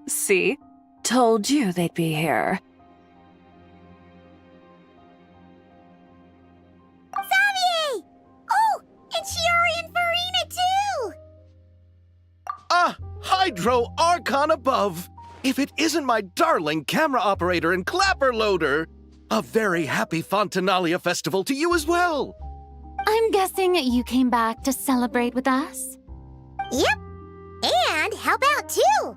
See? Told you they'd be here. Xavier! Oh, and Shiori and Farina too! Ah, Hydro Archon above! If it isn't my darling camera operator and clapper loader! A very happy Fontinalia festival to you as well! I'm guessing you came back to celebrate with us? Yep, and help out too!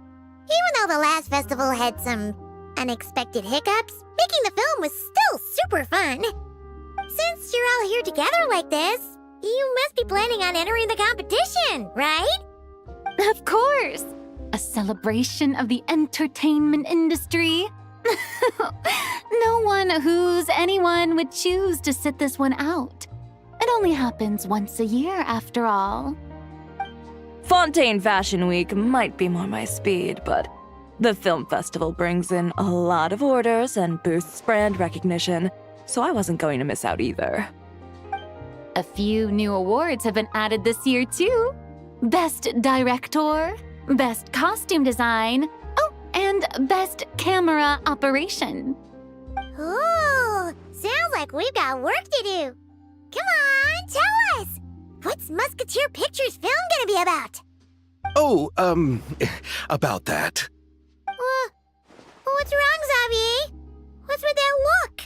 Even though the last festival had some unexpected hiccups, making the film was still super fun. Since you're all here together like this, you must be planning on entering the competition, right? Of course! A celebration of the entertainment industry. No one who's anyone would choose to sit this one out. It only happens once a year, after all. Fontaine Fashion Week might be more my speed, but the film festival brings in a lot of orders and boosts brand recognition, so I wasn't going to miss out either. A few new awards have been added this year, too. Best Director, Best Costume Design, oh, and Best Camera Operation. Ooh, sounds like we've got work to do. Come on, tell us! What's Musketeer Pictures film gonna be about? Oh, about that. What's wrong, Xavier? What's with that look?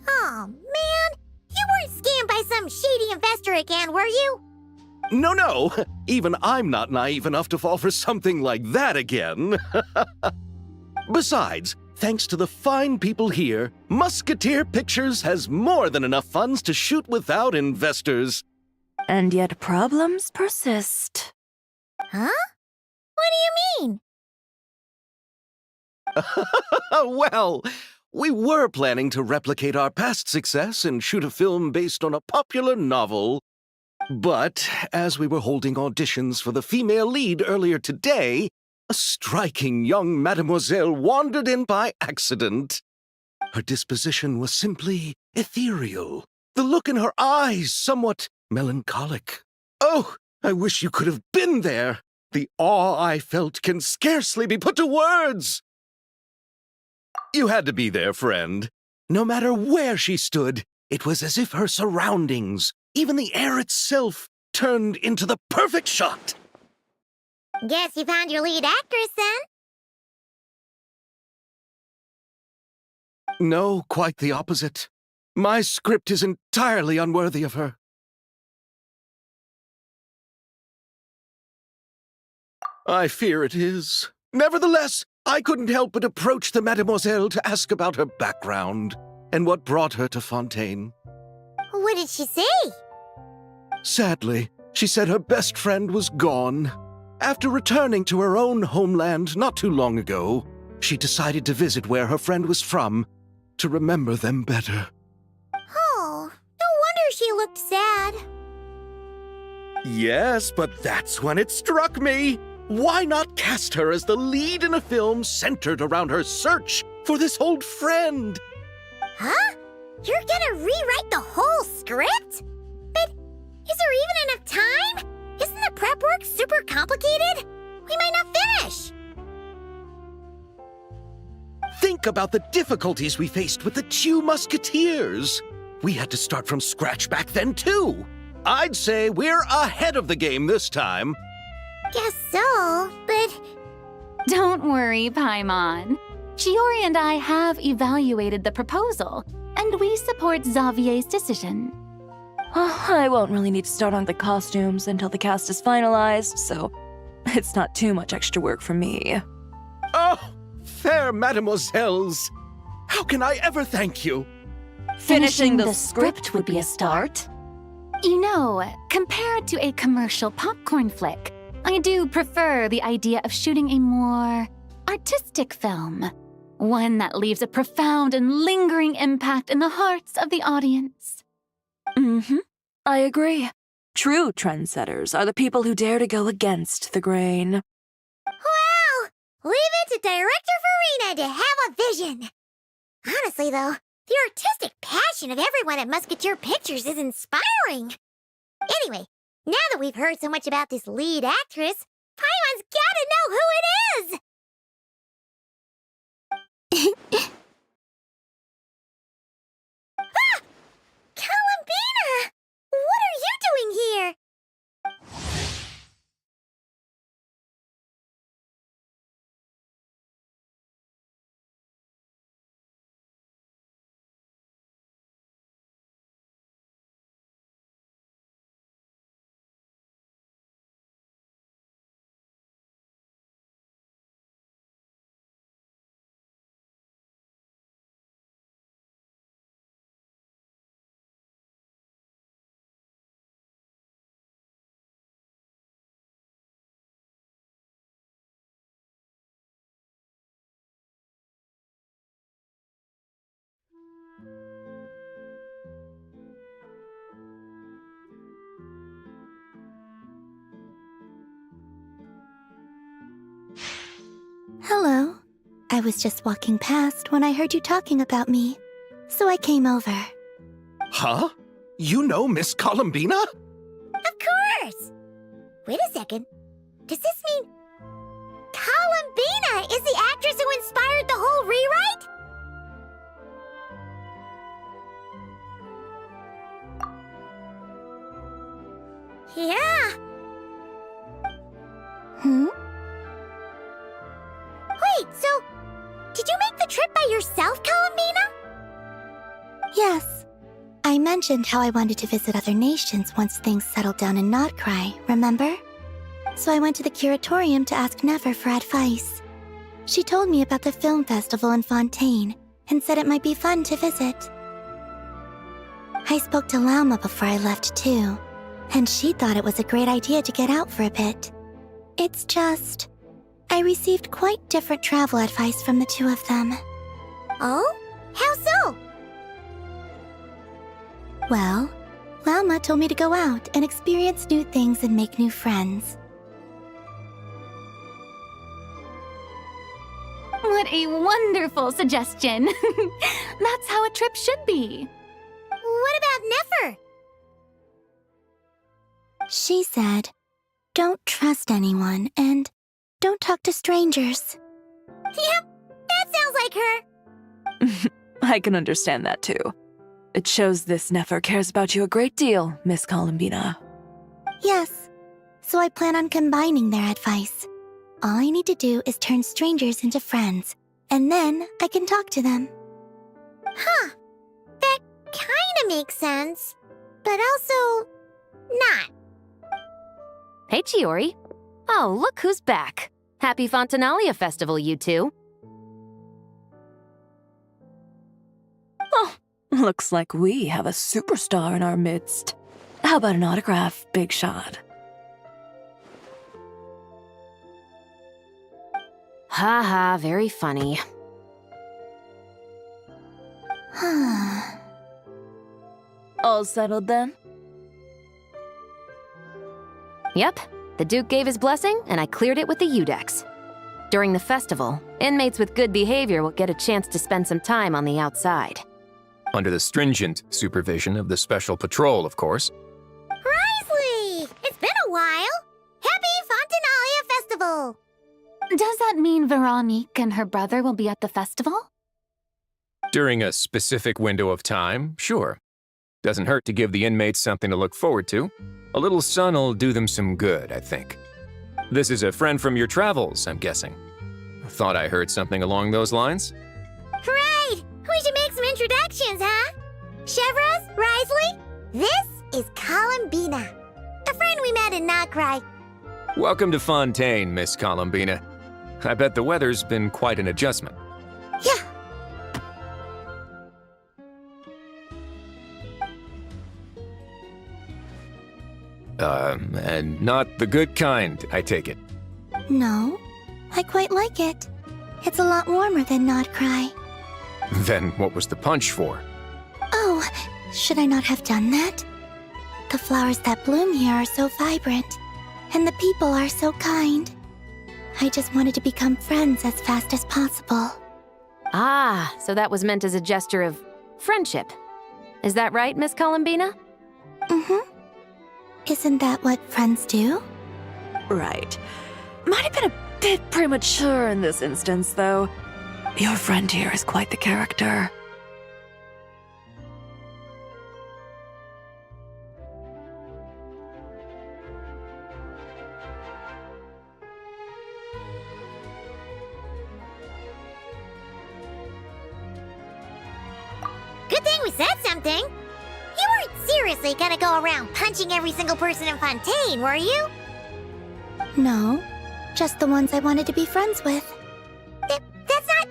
Oh, man, you weren't scammed by some shady investor again, were you? No, even I'm not naive enough to fall for something like that again. Besides, thanks to the fine people here, Musketeer Pictures has more than enough funds to shoot without investors. And yet problems persist. Huh? What do you mean? Well, we were planning to replicate our past success and shoot a film based on a popular novel. But as we were holding auditions for the female lead earlier today, a striking young mademoiselle wandered in by accident. Her disposition was simply ethereal, the look in her eyes somewhat melancholic. Oh, I wish you could have been there. The awe I felt can scarcely be put to words. You had to be there, friend. No matter where she stood, it was as if her surroundings, even the air itself, turned into the perfect shot. Guess you found your lead actress, then? No, quite the opposite. My script is entirely unworthy of her. I fear it is. Nevertheless, I couldn't help but approach the mademoiselle to ask about her background and what brought her to Fontaine. What did she say? Sadly, she said her best friend was gone. After returning to her own homeland not too long ago, she decided to visit where her friend was from to remember them better. Oh, no wonder she looked sad. Yes, but that's when it struck me. Why not cast her as the lead in a film centered around her search for this old friend? Huh? You're gonna rewrite the whole script? But is there even enough time? Isn't the prep work super complicated? We might not finish. Think about the difficulties we faced with the two Musketeers. We had to start from scratch back then, too. I'd say we're ahead of the game this time. Guess so, but... Don't worry, Paimon. Shiori and I have evaluated the proposal, and we support Xavier's decision. I won't really need to start on the costumes until the cast is finalized, so it's not too much extra work for me. Oh, fair mademoiselles. How can I ever thank you? Finishing the script would be a start. You know, compared to a commercial popcorn flick, I do prefer the idea of shooting a more artistic film. One that leaves a profound and lingering impact in the hearts of the audience. I agree. True trendsetters are the people who dare to go against the grain. Well, leave it to Director Farina to have a vision. Honestly, though, the artistic passion of everyone at Musketeer Pictures is inspiring. Anyway, now that we've heard so much about this lead actress, Paimon's gotta know who it is! Hello. I was just walking past when I heard you talking about me, so I came over. Huh? You know Miss Columbina? Of course! Wait a second. Does this mean Columbina is the actress who inspired the whole rewrite? Yeah. Wait, so did you make the trip by yourself, Columbina? Yes. I mentioned how I wanted to visit other nations once things settled down in Notcry, remember? So I went to the curatorium to ask Never for advice. She told me about the film festival in Fontaine and said it might be fun to visit. I spoke to Lauma before I left too, and she thought it was a great idea to get out for a bit. It's just, I received quite different travel advice from the two of them. Oh? How so? Well, Lauma told me to go out and experience new things and make new friends. What a wonderful suggestion. That's how a trip should be. What about Nefer? She said, don't trust anyone and don't talk to strangers. Yep, that sounds like her. I can understand that too. It shows this Nefer cares about you a great deal, Miss Columbina. Yes, so I plan on combining their advice. All I need to do is turn strangers into friends, and then I can talk to them. Huh, that kinda makes sense, but also not. Hey, Chiori. Oh, look who's back. Happy Fontinalia Festival, you two. Oh, looks like we have a superstar in our midst. How about an autograph, Big Shot? Ha ha, very funny. All settled then? Yep, the Duke gave his blessing, and I cleared it with the Udex. During the festival, inmates with good behavior will get a chance to spend some time on the outside. Under the stringent supervision of the Special Patrol, of course. Risley! It's been a while! Happy Fontinalia Festival! Does that mean Veronique and her brother will be at the festival? During a specific window of time, sure. Doesn't hurt to give the inmates something to look forward to. A little sun'll do them some good, I think. This is a friend from your travels, I'm guessing. Thought I heard something along those lines. Right! We should make some introductions, huh? Chevros, Risley, this is Columbina, a friend we met in Notcry. Welcome to Fontaine, Miss Columbina. I bet the weather's been quite an adjustment. Yeah. And not the good kind, I take it. No, I quite like it. It's a lot warmer than Notcry. Then what was the punch for? Oh, should I not have done that? The flowers that bloom here are so vibrant, and the people are so kind. I just wanted to become friends as fast as possible. Ah, so that was meant as a gesture of friendship. Is that right, Miss Columbina? Mm-hmm. Isn't that what friends do? Right. Might have been a bit premature in this instance, though. Your friend here is quite the character. Good thing we said something. You weren't seriously gonna go around punching every single person in Fontaine, were you? No, just the ones I wanted to be friends with. That's not...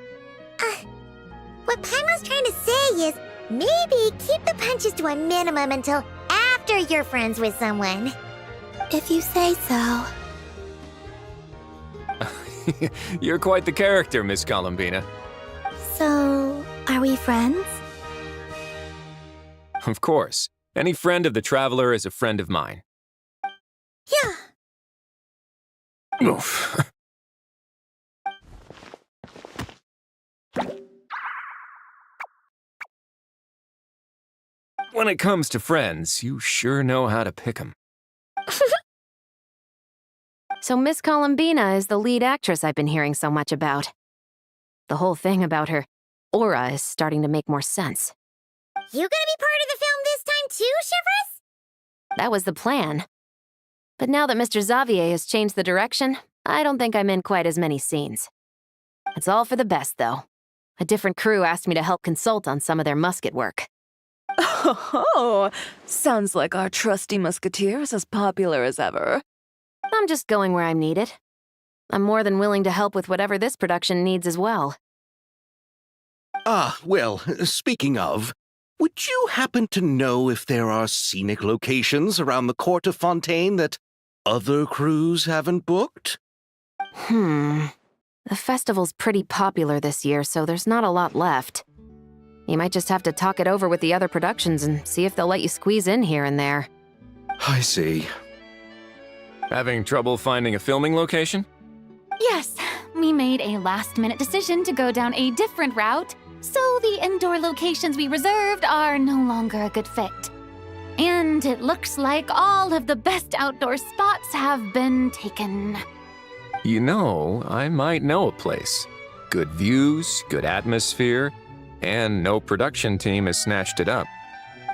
what Paimon's trying to say is maybe keep the punches to a minimum until after you're friends with someone. If you say so. You're quite the character, Miss Columbina. So, are we friends? Of course. Any friend of the traveler is a friend of mine. Yeah. Oof. When it comes to friends, you sure know how to pick 'em. So Miss Columbina is the lead actress I've been hearing so much about. The whole thing about her aura is starting to make more sense. You gonna be part of the film this time too, Shivers? That was the plan. But now that Mr. Xavier has changed the direction, I don't think I'm in quite as many scenes. It's all for the best, though. A different crew asked me to help consult on some of their musket work. Oh, sounds like our trusty musketeer is as popular as ever. I'm just going where I'm needed. I'm more than willing to help with whatever this production needs as well. Ah, well, speaking of, would you happen to know if there are scenic locations around the court of Fontaine that other crews haven't booked? The festival's pretty popular this year, so there's not a lot left. You might just have to talk it over with the other productions and see if they'll let you squeeze in here and there. I see. Having trouble finding a filming location? Yes, we made a last-minute decision to go down a different route, so the indoor locations we reserved are no longer a good fit. And it looks like all of the best outdoor spots have been taken. You know, I might know a place. Good views, good atmosphere, and no production team has snatched it up.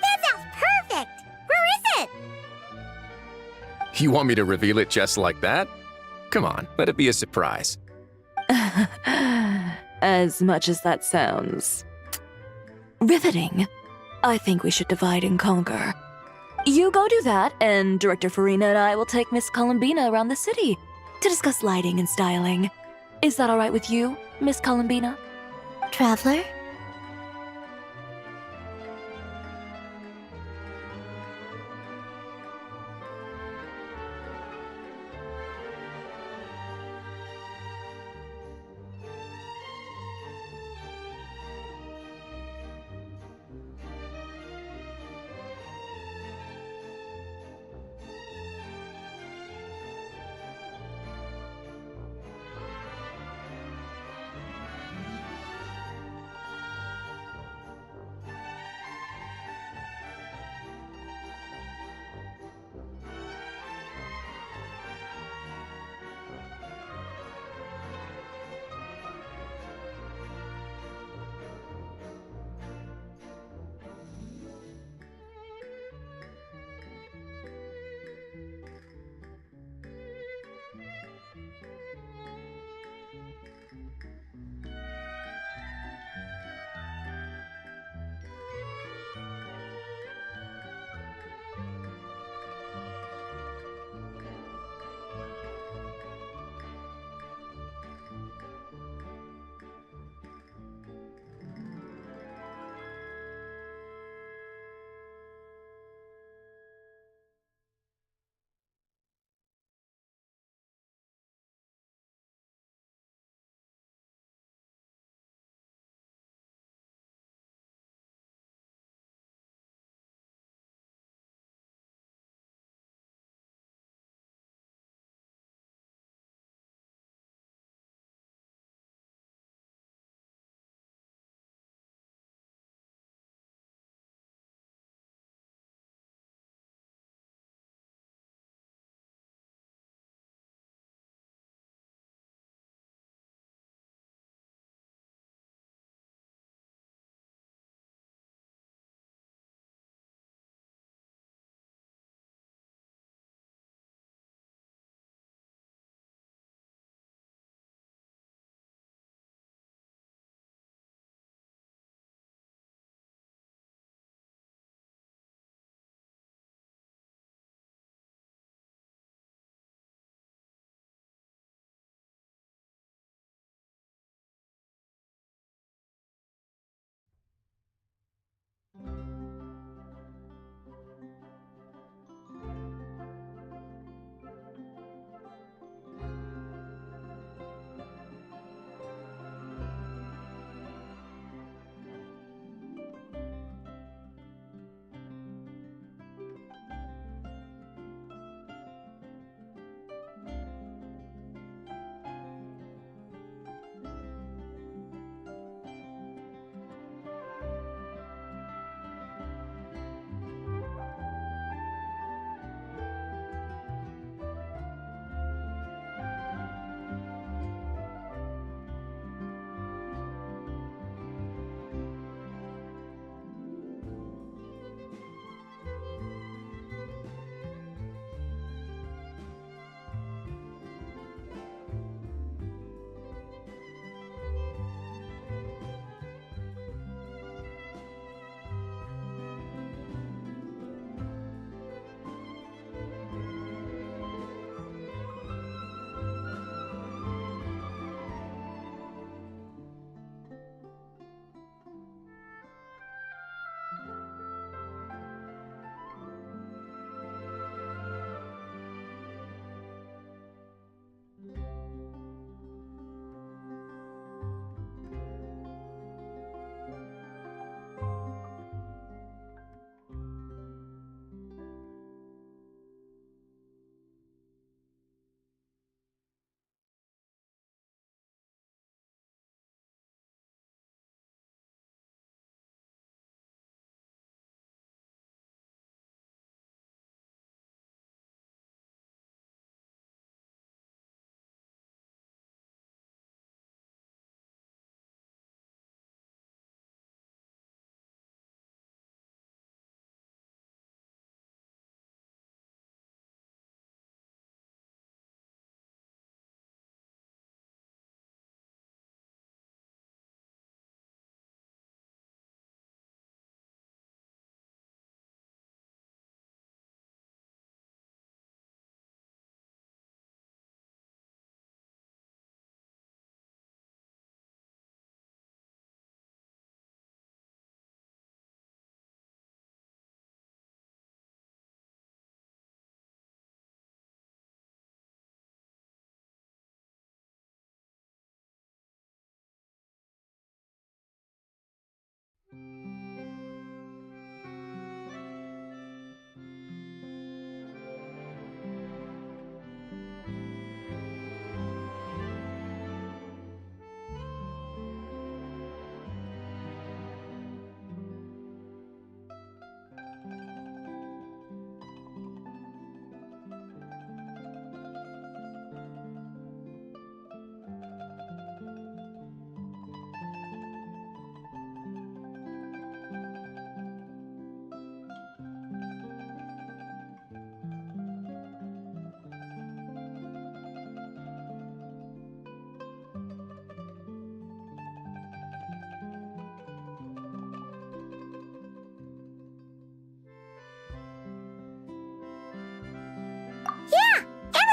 That sounds perfect! Where is it? You want me to reveal it just like that? Come on, let it be a surprise. As much as that sounds riveting, I think we should divide and conquer. You go do that, and Director Farina and I will take Miss Columbina around the city to discuss lighting and styling. Is that all right with you, Miss Columbina? Traveler?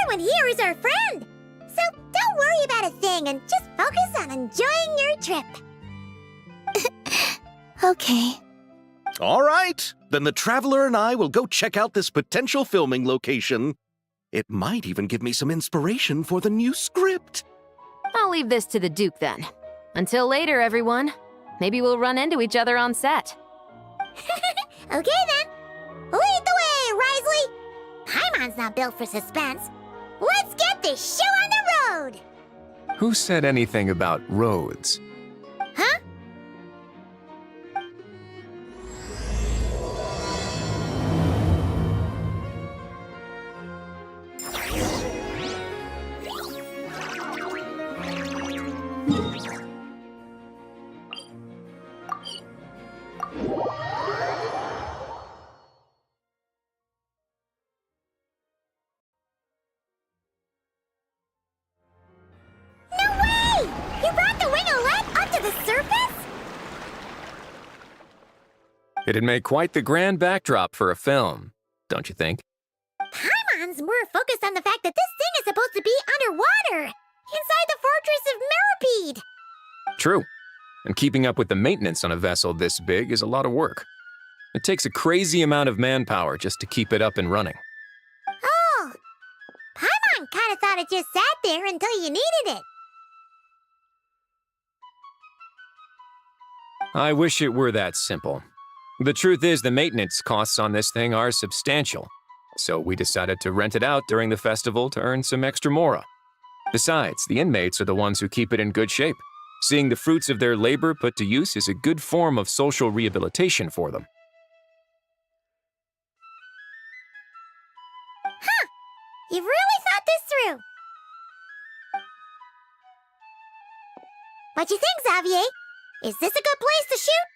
everyone here is our friend. So don't worry about a thing and just focus on enjoying your trip. Okay. All right, then the Traveler and I will go check out this potential filming location. It might even give me some inspiration for the new script. I'll leave this to the Duke then. Until later, everyone. Maybe we'll run into each other on set. Okay then. Lead the way, Risley. Paimon's not built for suspense. Let's get this show on the road. Who said anything about roads? Huh? No way! You brought the winglet up to the surface? It'd make quite the grand backdrop for a film, don't you think? Paimon's more focused on the fact that this thing is supposed to be underwater, inside the fortress of Millipede. True. And keeping up with the maintenance on a vessel this big is a lot of work. It takes a crazy amount of manpower just to keep it up and running. Oh, Paimon kind of thought it just sat there until you needed it. I wish it were that simple. The truth is, the maintenance costs on this thing are substantial, so we decided to rent it out during the festival to earn some extra mora. Besides, the inmates are the ones who keep it in good shape. Seeing the fruits of their labor put to use is a good form of social rehabilitation for them. You've really thought this through. What you think, Xavier? Is this a good place to shoot?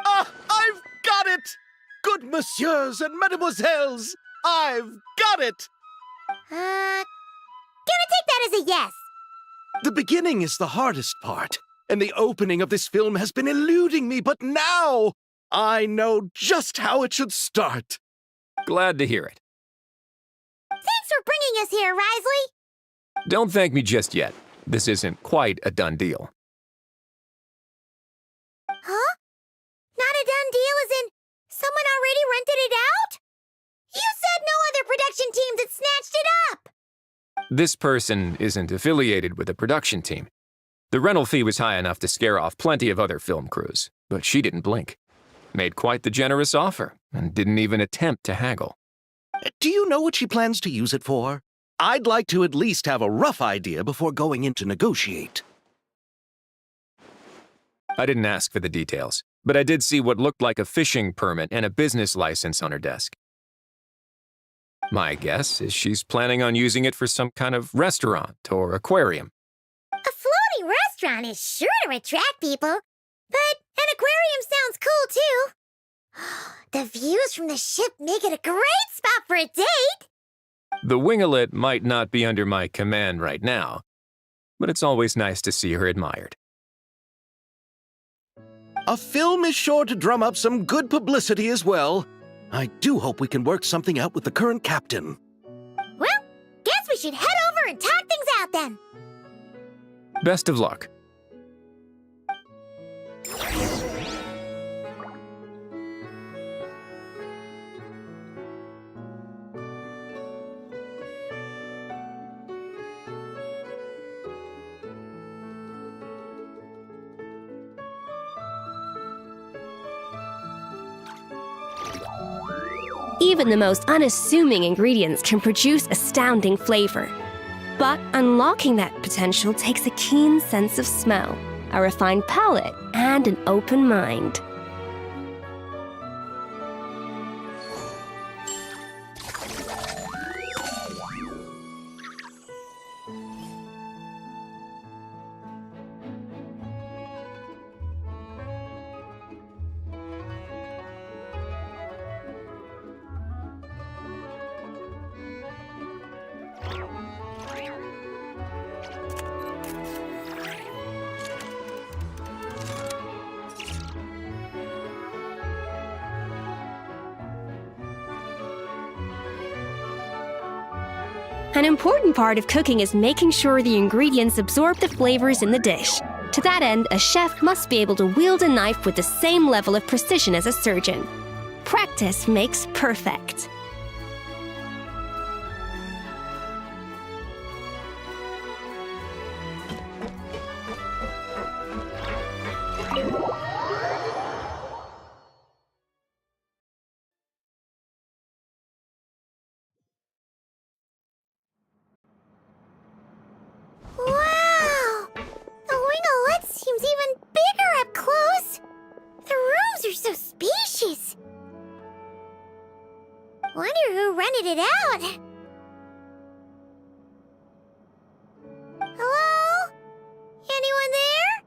Ah, I've got it! Good messieurs and mademoiselles, I've got it! Gonna take that as a yes. The beginning is the hardest part, and the opening of this film has been eluding me, but now I know just how it should start. Glad to hear it. Thanks for bringing us here, Risley. Don't thank me just yet. This isn't quite a done deal. Huh? Not a done deal as in someone already rented it out? You said no other production teams had snatched it up. This person isn't affiliated with the production team. The rental fee was high enough to scare off plenty of other film crews, but she didn't blink. Made quite the generous offer, and didn't even attempt to haggle. Do you know what she plans to use it for? I'd like to at least have a rough idea before going in to negotiate. I didn't ask for the details, but I did see what looked like a fishing permit and a business license on her desk. My guess is she's planning on using it for some kind of restaurant or aquarium. A floating restaurant is sure to attract people, but an aquarium sounds cool too. The views from the ship make it a great spot for a date. The winglet might not be under my command right now, but it's always nice to see her admired. A film is sure to drum up some good publicity as well. I do hope we can work something out with the current captain. Well, guess we should head over and talk things out then. Best of luck. Even the most unassuming ingredients can produce astounding flavor. But unlocking that potential takes a keen sense of smell, a refined palate, and an open mind. An important part of cooking is making sure the ingredients absorb the flavors in the dish. To that end, a chef must be able to wield a knife with the same level of precision as a surgeon. Practice makes perfect. Wow! The winglet seems even bigger up close. The rooms are so spacious. Wonder who rented it out. Hello? Anyone there?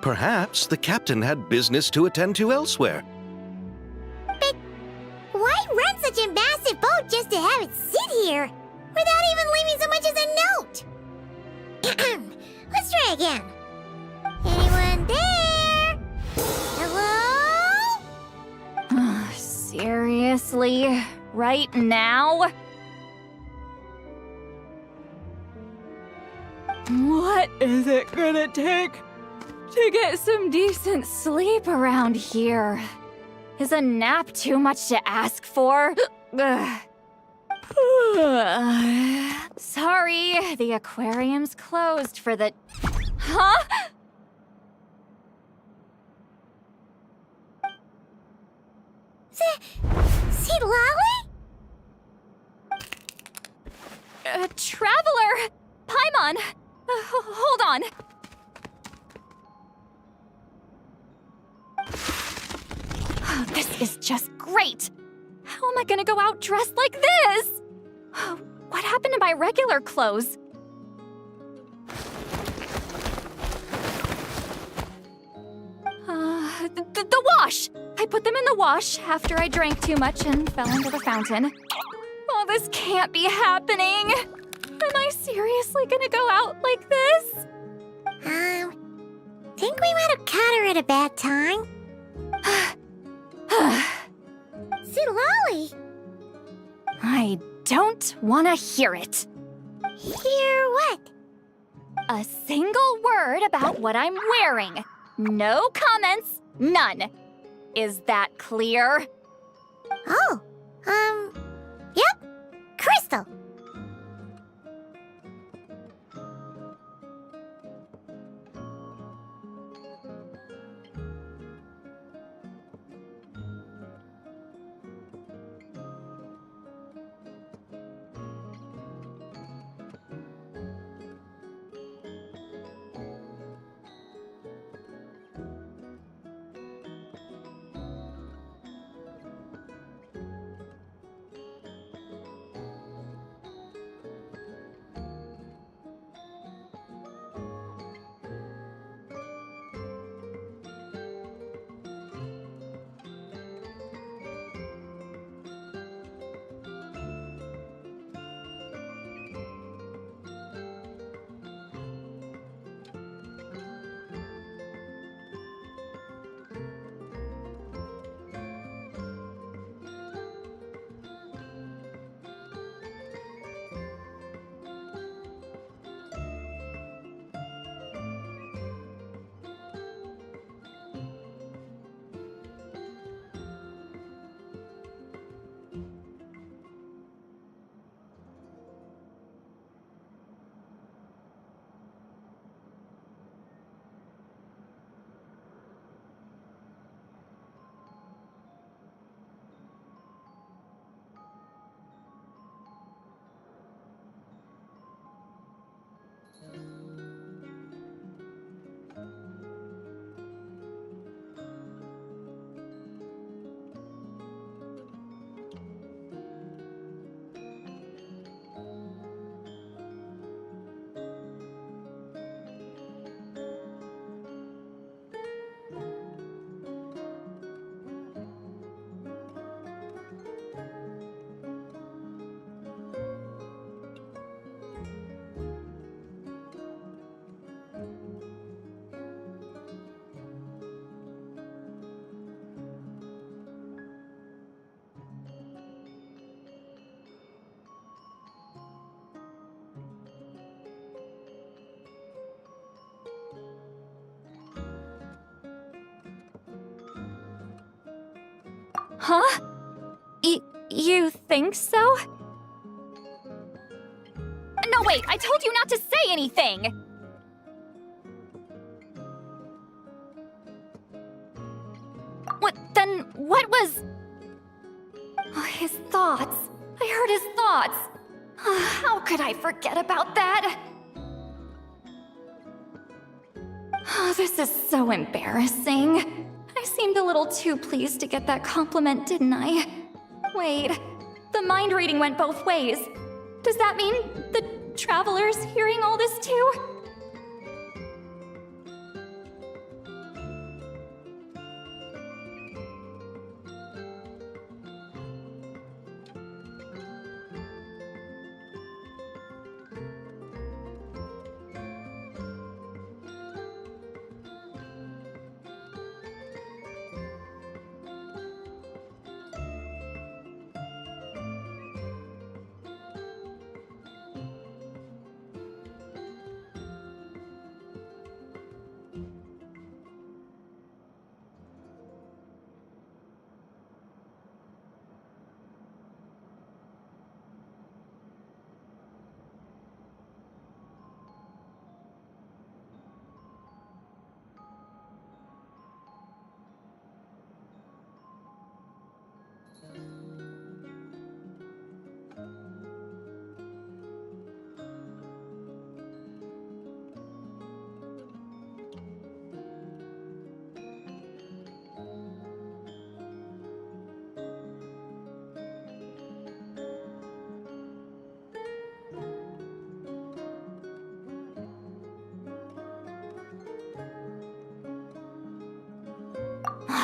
Perhaps the captain had business to attend to elsewhere. But why rent such a massive boat just to have it sit here, without even leaving so much as a note? Let's try again. Anyone there? Hello? Seriously? Right now? What is it gonna take to get some decent sleep around here? Is a nap too much to ask for? Ugh. Sorry, the aquarium's closed for the... Huh? See Lolly? Traveler! Paimon! Hold on. Oh, this is just great! How am I gonna go out dressed like this? What happened to my regular clothes? The wash! I put them in the wash after I drank too much and fell into the fountain. Oh, this can't be happening! Am I seriously gonna go out like this? Think we might have caught her at a bad time. See Lolly? I don't want to hear it. Hear what? A single word about what I'm wearing. No comments, none. Is that clear? Oh, yep. Crystal. Huh? You think so? No, wait, I told you not to say anything! What was... Oh, his thoughts. I heard his thoughts. How could I forget about that? Oh, this is so embarrassing. I seemed a little too pleased to get that compliment, didn't I? Wait, the mind reading went both ways. Does that mean the Traveler's hearing all this too?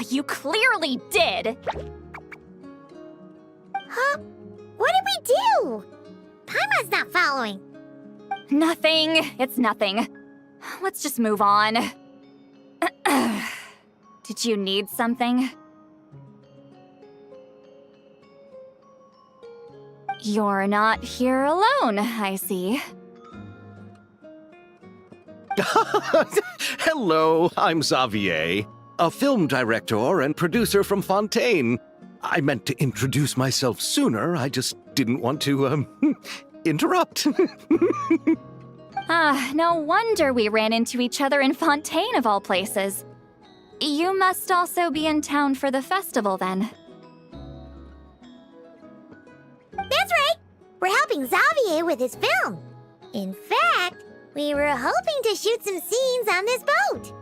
You clearly did! Huh? What did we do? Paimon's not following. Nothing. It's nothing. Let's just move on. Did you need something? You're not here alone, I see. Hello, I'm Xavier, a film director and producer from Fontaine. I meant to introduce myself sooner, I just didn't want to, interrupt. No wonder we ran into each other in Fontaine of all places. You must also be in town for the festival then. That's right. We're helping Xavier with his film. In fact, we were hoping to shoot some scenes on this boat.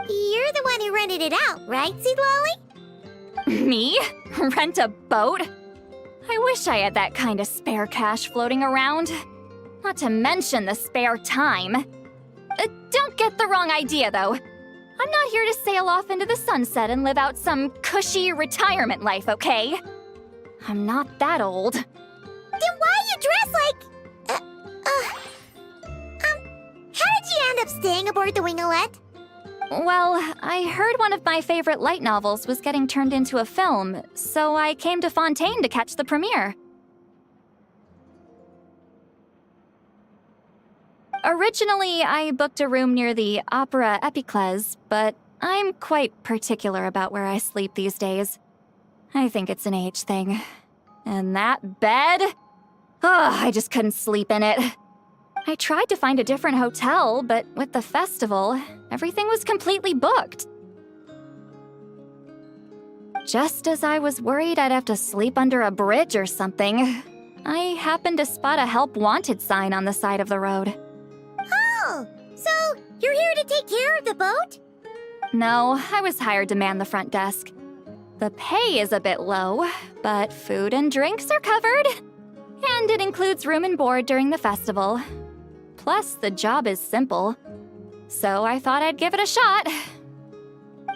You're the one who rented it out, right, Seed Lolly? Me? Rent a boat? I wish I had that kind of spare cash floating around. Not to mention the spare time. Don't get the wrong idea, though. I'm not here to sail off into the sunset and live out some cushy retirement life, okay? I'm not that old. Then why you dress like... how did you end up staying aboard the Winglet? Well, I heard one of my favorite light novels was getting turned into a film, so I came to Fontaine to catch the premiere. Originally, I booked a room near the Opera Epiclese, but I'm quite particular about where I sleep these days. I think it's an age thing. And that bed? I just couldn't sleep in it. I tried to find a different hotel, but with the festival, everything was completely booked. Just as I was worried I'd have to sleep under a bridge or something, I happened to spot a help wanted sign on the side of the road. Oh, so you're here to take care of the boat? No, I was hired to man the front desk. The pay is a bit low, but food and drinks are covered. And it includes room and board during the festival. Plus, the job is simple. So I thought I'd give it a shot.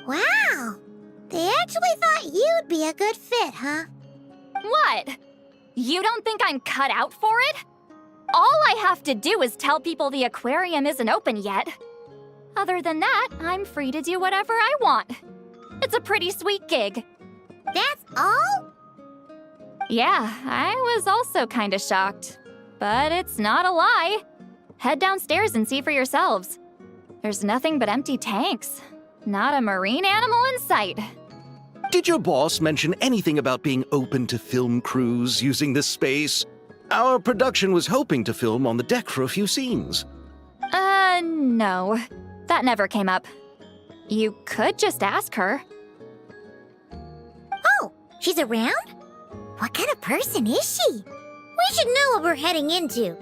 Wow, they actually thought you'd be a good fit, huh? What? You don't think I'm cut out for it? All I have to do is tell people the aquarium isn't open yet. Other than that, I'm free to do whatever I want. It's a pretty sweet gig. That's all? Yeah, I was also kinda shocked. But it's not a lie. Head downstairs and see for yourselves. There's nothing but empty tanks. Not a marine animal in sight. Did your boss mention anything about being open to film crews using this space? Our production was hoping to film on the deck for a few scenes. No. That never came up. You could just ask her. Oh, she's around? What kind of person is she? We should know what we're heading into.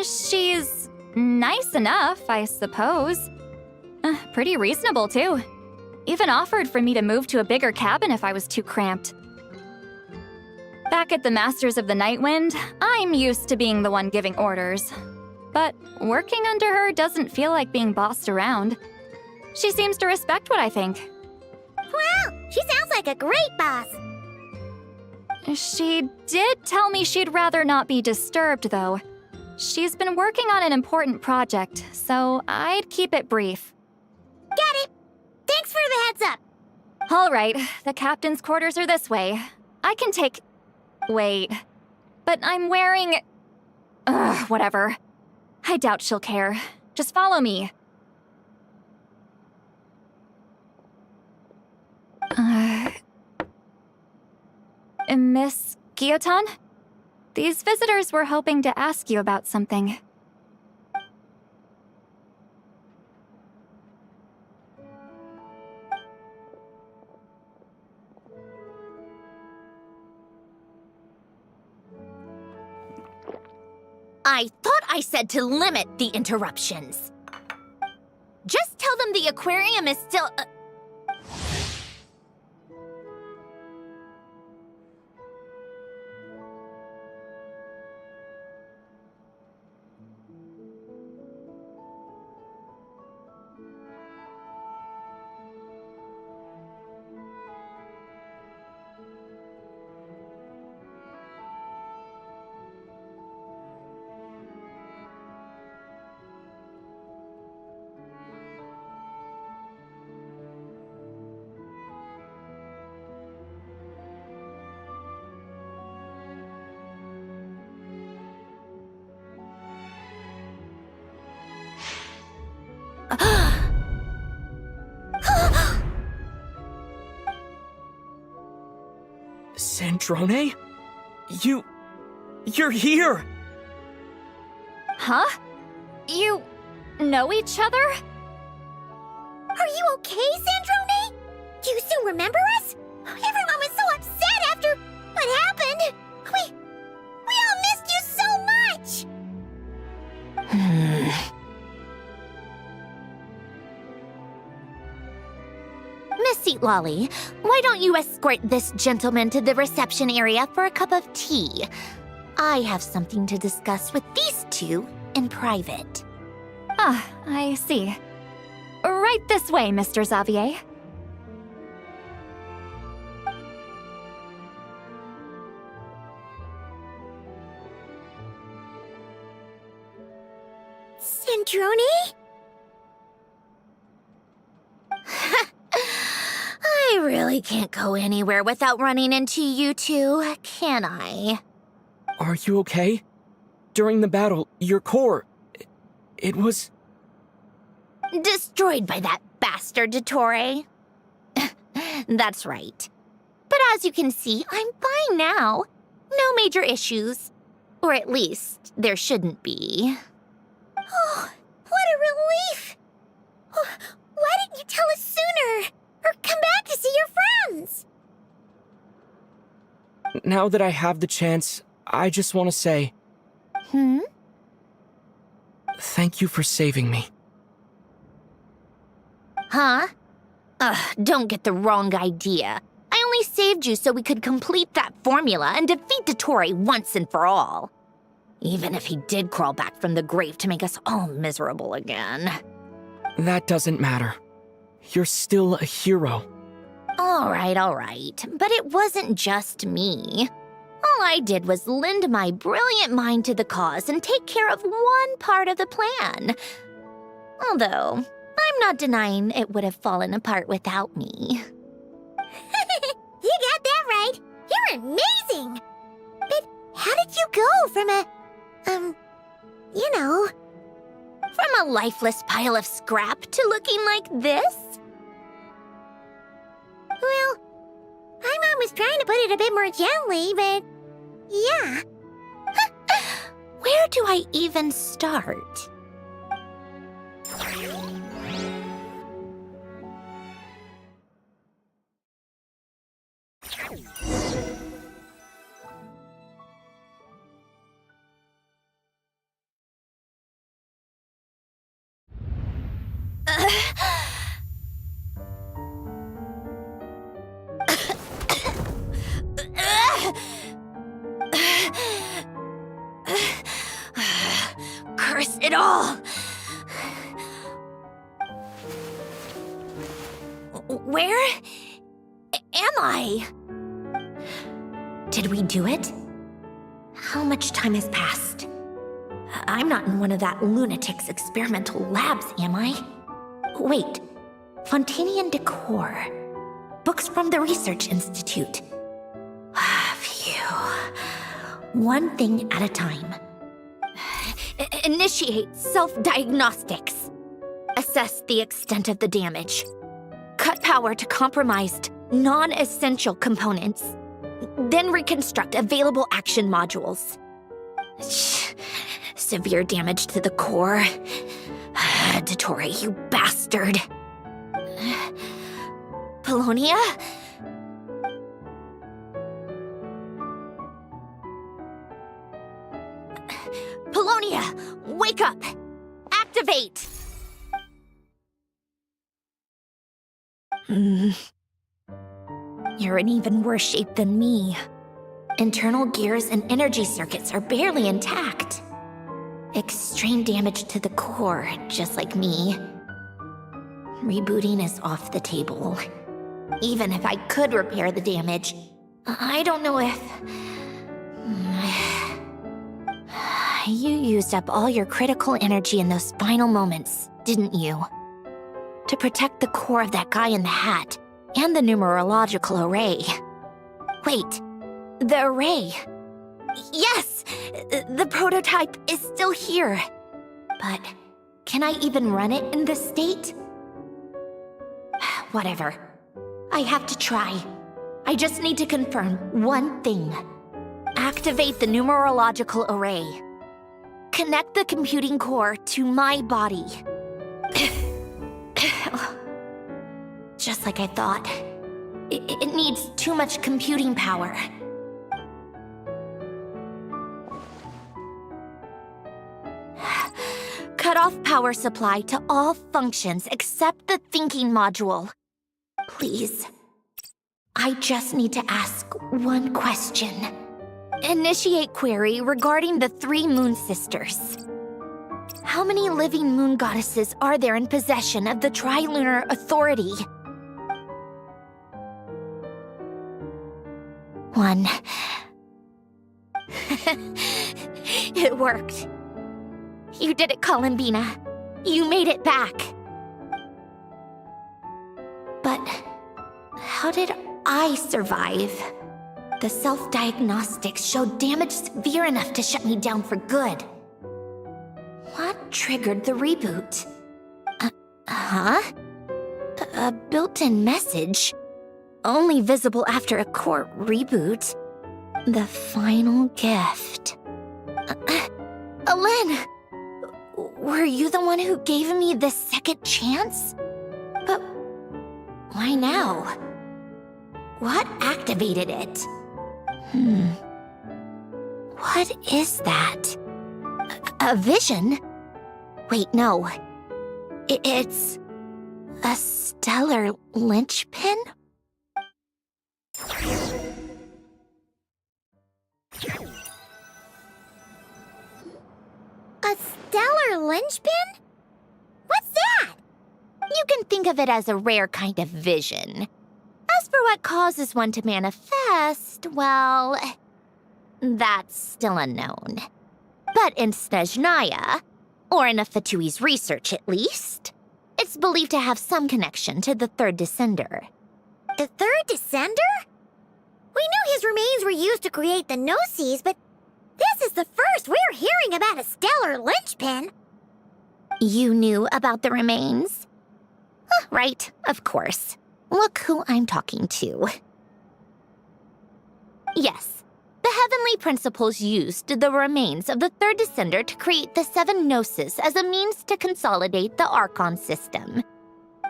She's nice enough, I suppose. Pretty reasonable, too. Even offered for me to move to a bigger cabin if I was too cramped. Back at the Masters of the Night Wind, I'm used to being the one giving orders. But working under her doesn't feel like being bossed around. She seems to respect what I think. Wow, she sounds like a great boss. She did tell me she'd rather not be disturbed, though. She's been working on an important project, so I'd keep it brief. Got it. Thanks for the heads up. All right, the captain's quarters are this way. I can take... Wait. But I'm wearing... whatever. I doubt she'll care. Just follow me. Miss Guillotin? These visitors were hoping to ask you about something. I thought I said to limit the interruptions. Just tell them the aquarium is still... Sandrone? You're here! Huh? You know each other? Are you okay, Sandrone? Do you still remember us? Everyone was so upset after what happened. We all missed you so much! Miss Seat Lolly, why don't you escort this gentleman to the reception area for a cup of tea? I have something to discuss with these two in private. Ah, I see. Right this way, Mr. Xavier. Sandrone? I really can't go anywhere without running into you two, can I? Are you okay? During the battle, your core... It was... Destroyed by that bastard Dottore. That's right. But as you can see, I'm fine now. No major issues. Or at least, there shouldn't be. Oh, what a relief! Oh, why didn't you tell us sooner? Or come back to see your friends? Now that I have the chance, I just want to say... Thank you for saving me. Huh? Don't get the wrong idea. I only saved you so we could complete that formula and defeat Dottore once and for all. Even if he did crawl back from the grave to make us all miserable again. That doesn't matter. You're still a hero. All right. But it wasn't just me. All I did was lend my brilliant mind to the cause and take care of one part of the plan. Although, I'm not denying it would have fallen apart without me. You got that right. You're amazing. But how did you go from From a lifeless pile of scrap to looking like this? Well, my mom was trying to put it a bit more gently, but yeah. Where do I even start? Curse it all! Where am I? Did we do it? How much time has passed? I'm not in one of that lunatic's experimental labs, am I? Wait, Fontinian decor. Books from the Research Institute. Phew. One thing at a time. Initiate self-diagnostics. Assess the extent of the damage. Cut power to compromised, non-essential components. Then reconstruct available action modules. Severe damage to the core. Dottore, you bastard. Polonia? Polonia, wake up! Activate! You're in even worse shape than me. Internal gears and energy circuits are barely intact. Extreme damage to the core, just like me. Rebooting is off the table. Even if I could repair the damage, I don't know if... You used up all your critical energy in those final moments, didn't you? To protect the core of that guy in the hat, and the numerological array. Wait, the array. Yes! The prototype is still here. But can I even run it in this state? Whatever. I have to try. I just need to confirm one thing. Activate the numerological array. Connect the computing core to my body. Just like I thought. It needs too much computing power. Cut off power supply to all functions except the thinking module. Please. I just need to ask one question. Initiate query regarding the 3 moon sisters. How many living moon goddesses are there in possession of the Trilunar Authority? 1. It worked. You did it, Columbina. You made it back. But how did I survive? The self-diagnostics showed damage severe enough to shut me down for good. What triggered the reboot? A built-in message? Only visible after a core reboot. The final gift. Alen! Were you the one who gave me the second chance? But why now? What activated it? What is that? A vision? Wait, no. It's a stellar linchpin? A stellar linchpin? What's that? You can think of it as a rare kind of vision. As for what causes one to manifest, well, that's still unknown. But in Snezhnaya, or in Afatui's research at least, it's believed to have some connection to the third descender. The third descender? We knew his remains were used to create the Gnosis, but this is the first we're hearing about a stellar linchpin. You knew about the remains? Right, of course. Look who I'm talking to. Yes, the Heavenly Principles used the remains of the third descender to create the 7 Gnosis as a means to consolidate the Archon system.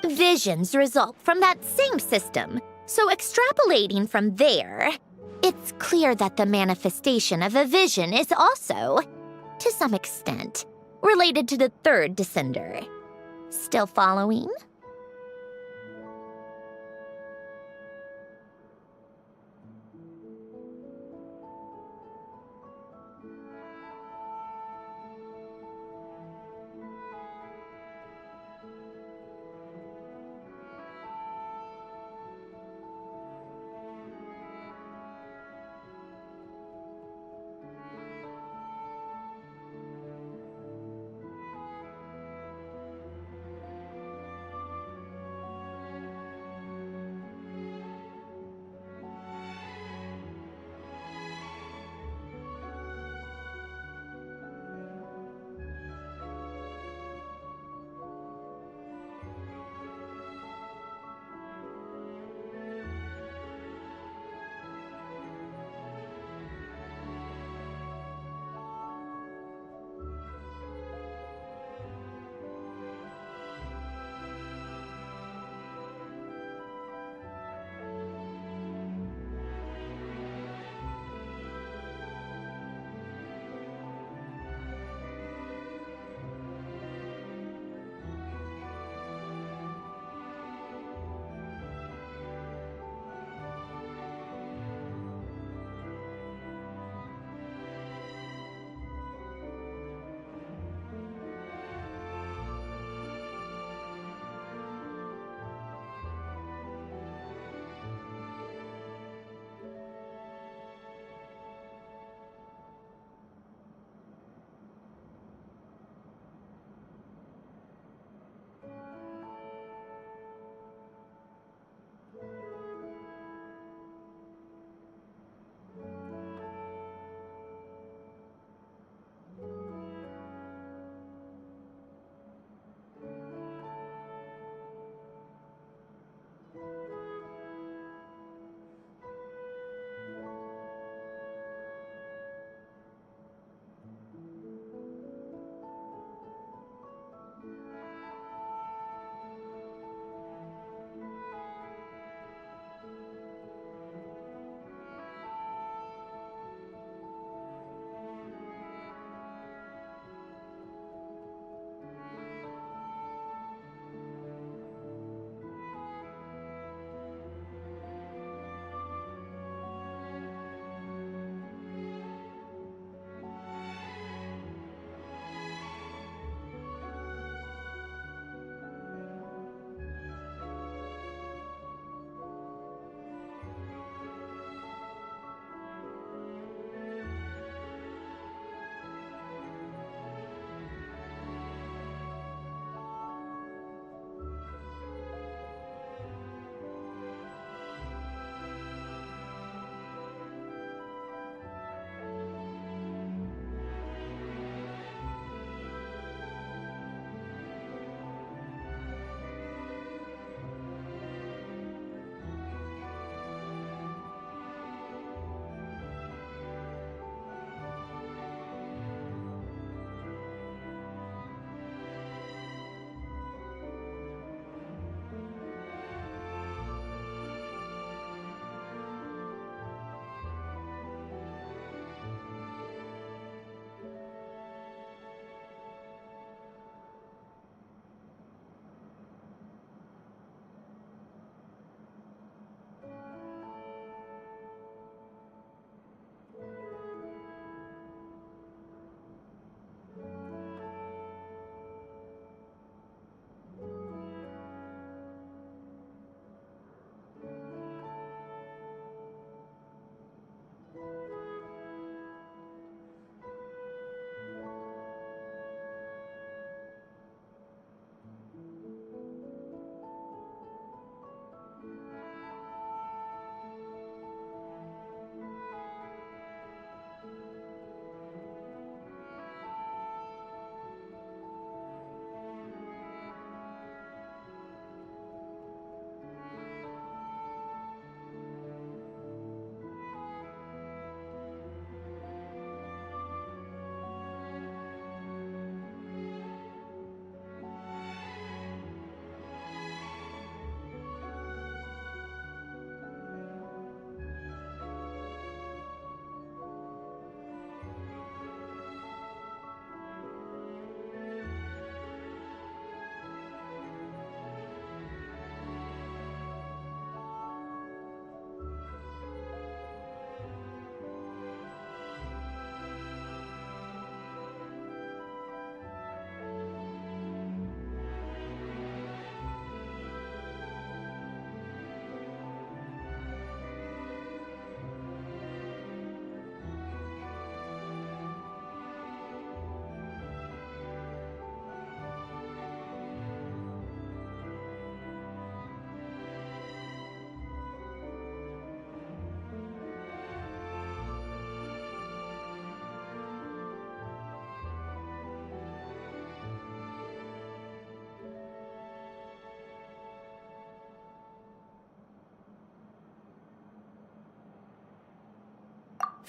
Visions result from that same system, so extrapolating from there, it's clear that the manifestation of a vision is also, to some extent, related to the third descender. Still following?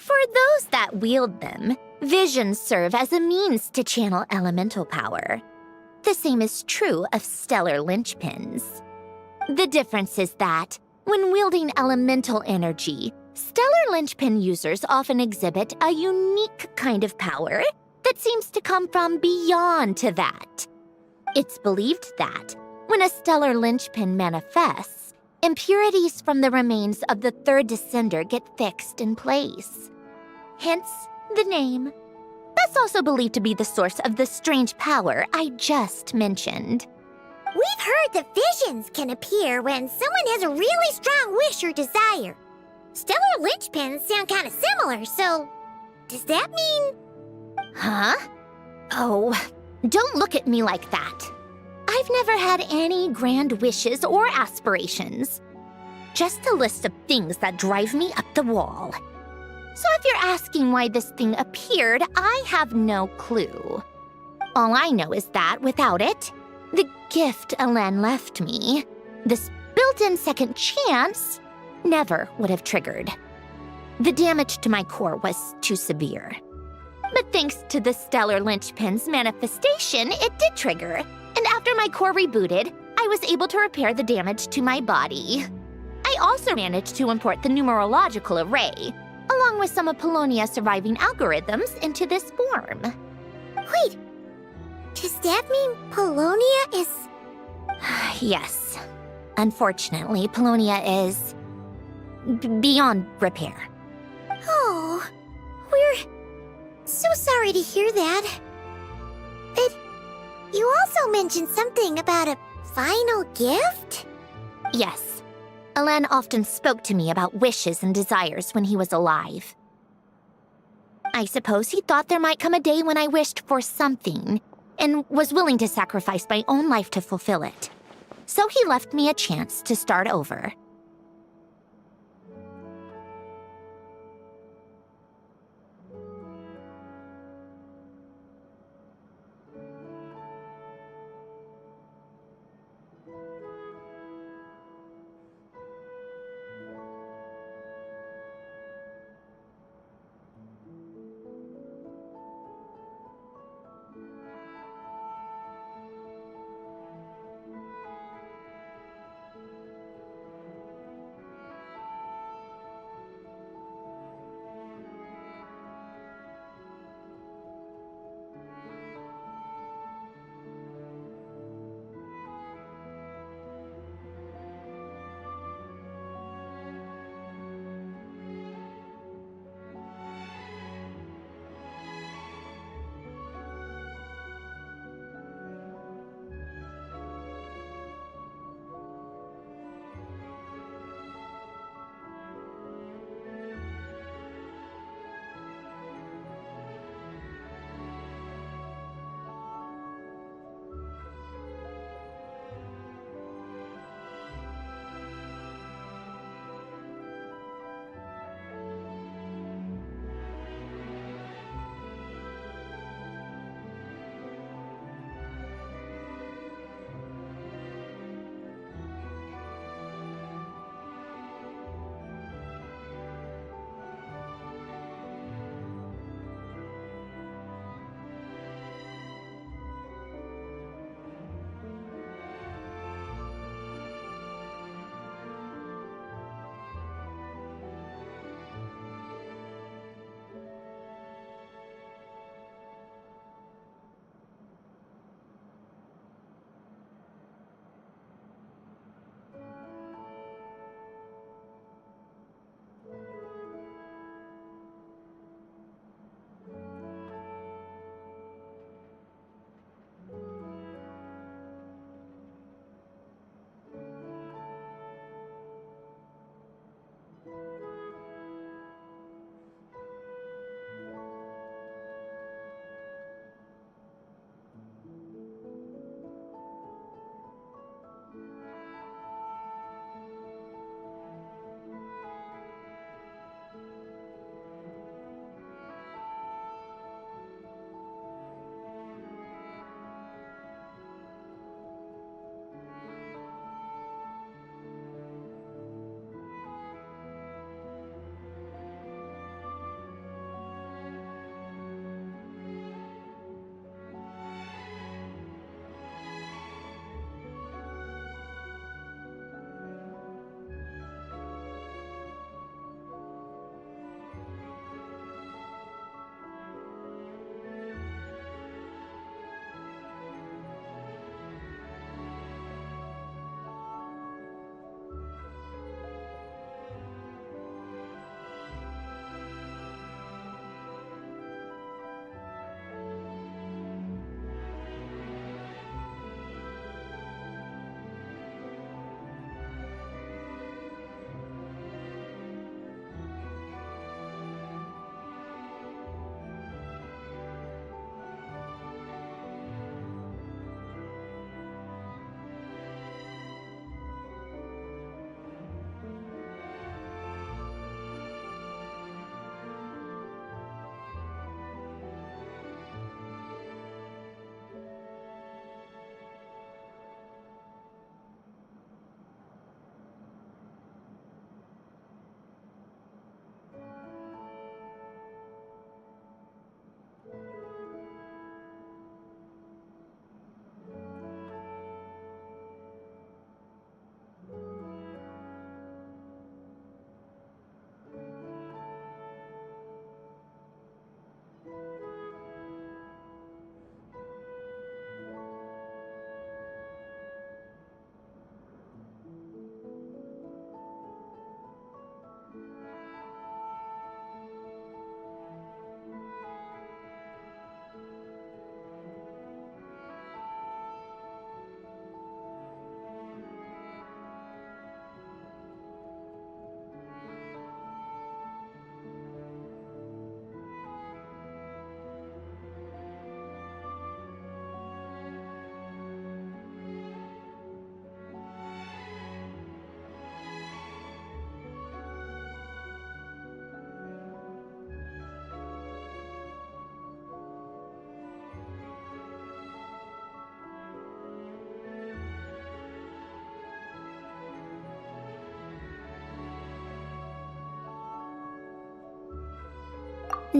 For those that wield them, visions serve as a means to channel elemental power. The same is true of stellar linchpins. The difference is that, when wielding elemental energy, stellar linchpin users often exhibit a unique kind of power that seems to come from beyond to that. It's believed that, when a stellar linchpin manifests, impurities from the remains of the third descender get fixed in place. Hence, the name. That's also believed to be the source of the strange power I just mentioned. We've heard that visions can appear when someone has a really strong wish or desire. Stellar linchpins sound kind of similar, so does that mean... Huh? Oh, don't look at me like that. I've never had any grand wishes or aspirations. Just a list of things that drive me up the wall. So if you're asking why this thing appeared, I have no clue. All I know is that without it, the gift Elen left me, this built-in second chance, never would have triggered. The damage to my core was too severe. But thanks to the stellar linchpin's manifestation, it did trigger. And after my core rebooted, I was able to repair the damage to my body. I also managed to import the numerological array, along with some of Polonia's surviving algorithms, into this form. Wait, does that mean Polonia is... Yes. Unfortunately, Polonia is... beyond repair. Oh, we're so sorry to hear that. But you also mentioned something about a final gift? Yes. Elen often spoke to me about wishes and desires when he was alive. I suppose he thought there might come a day when I wished for something, and was willing to sacrifice my own life to fulfill it. So he left me a chance to start over.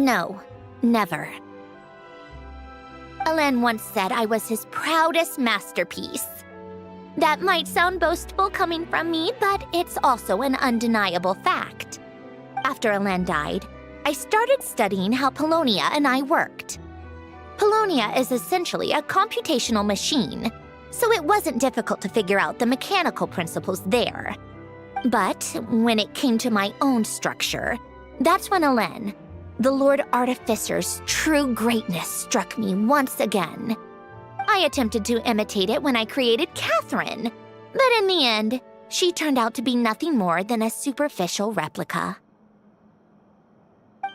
No, never. Alen once said I was his proudest masterpiece. That might sound boastful coming from me, but it's also an undeniable fact. After Alen died, I started studying how Paulownia and I worked. Paulownia is essentially a computational machine, so it wasn't difficult to figure out the mechanical principles there. But when it came to my own structure, that's when Alen, the Lord Artificer's true greatness, struck me once again. I attempted to imitate it when I created Catherine, but in the end, she turned out to be nothing more than a superficial replica.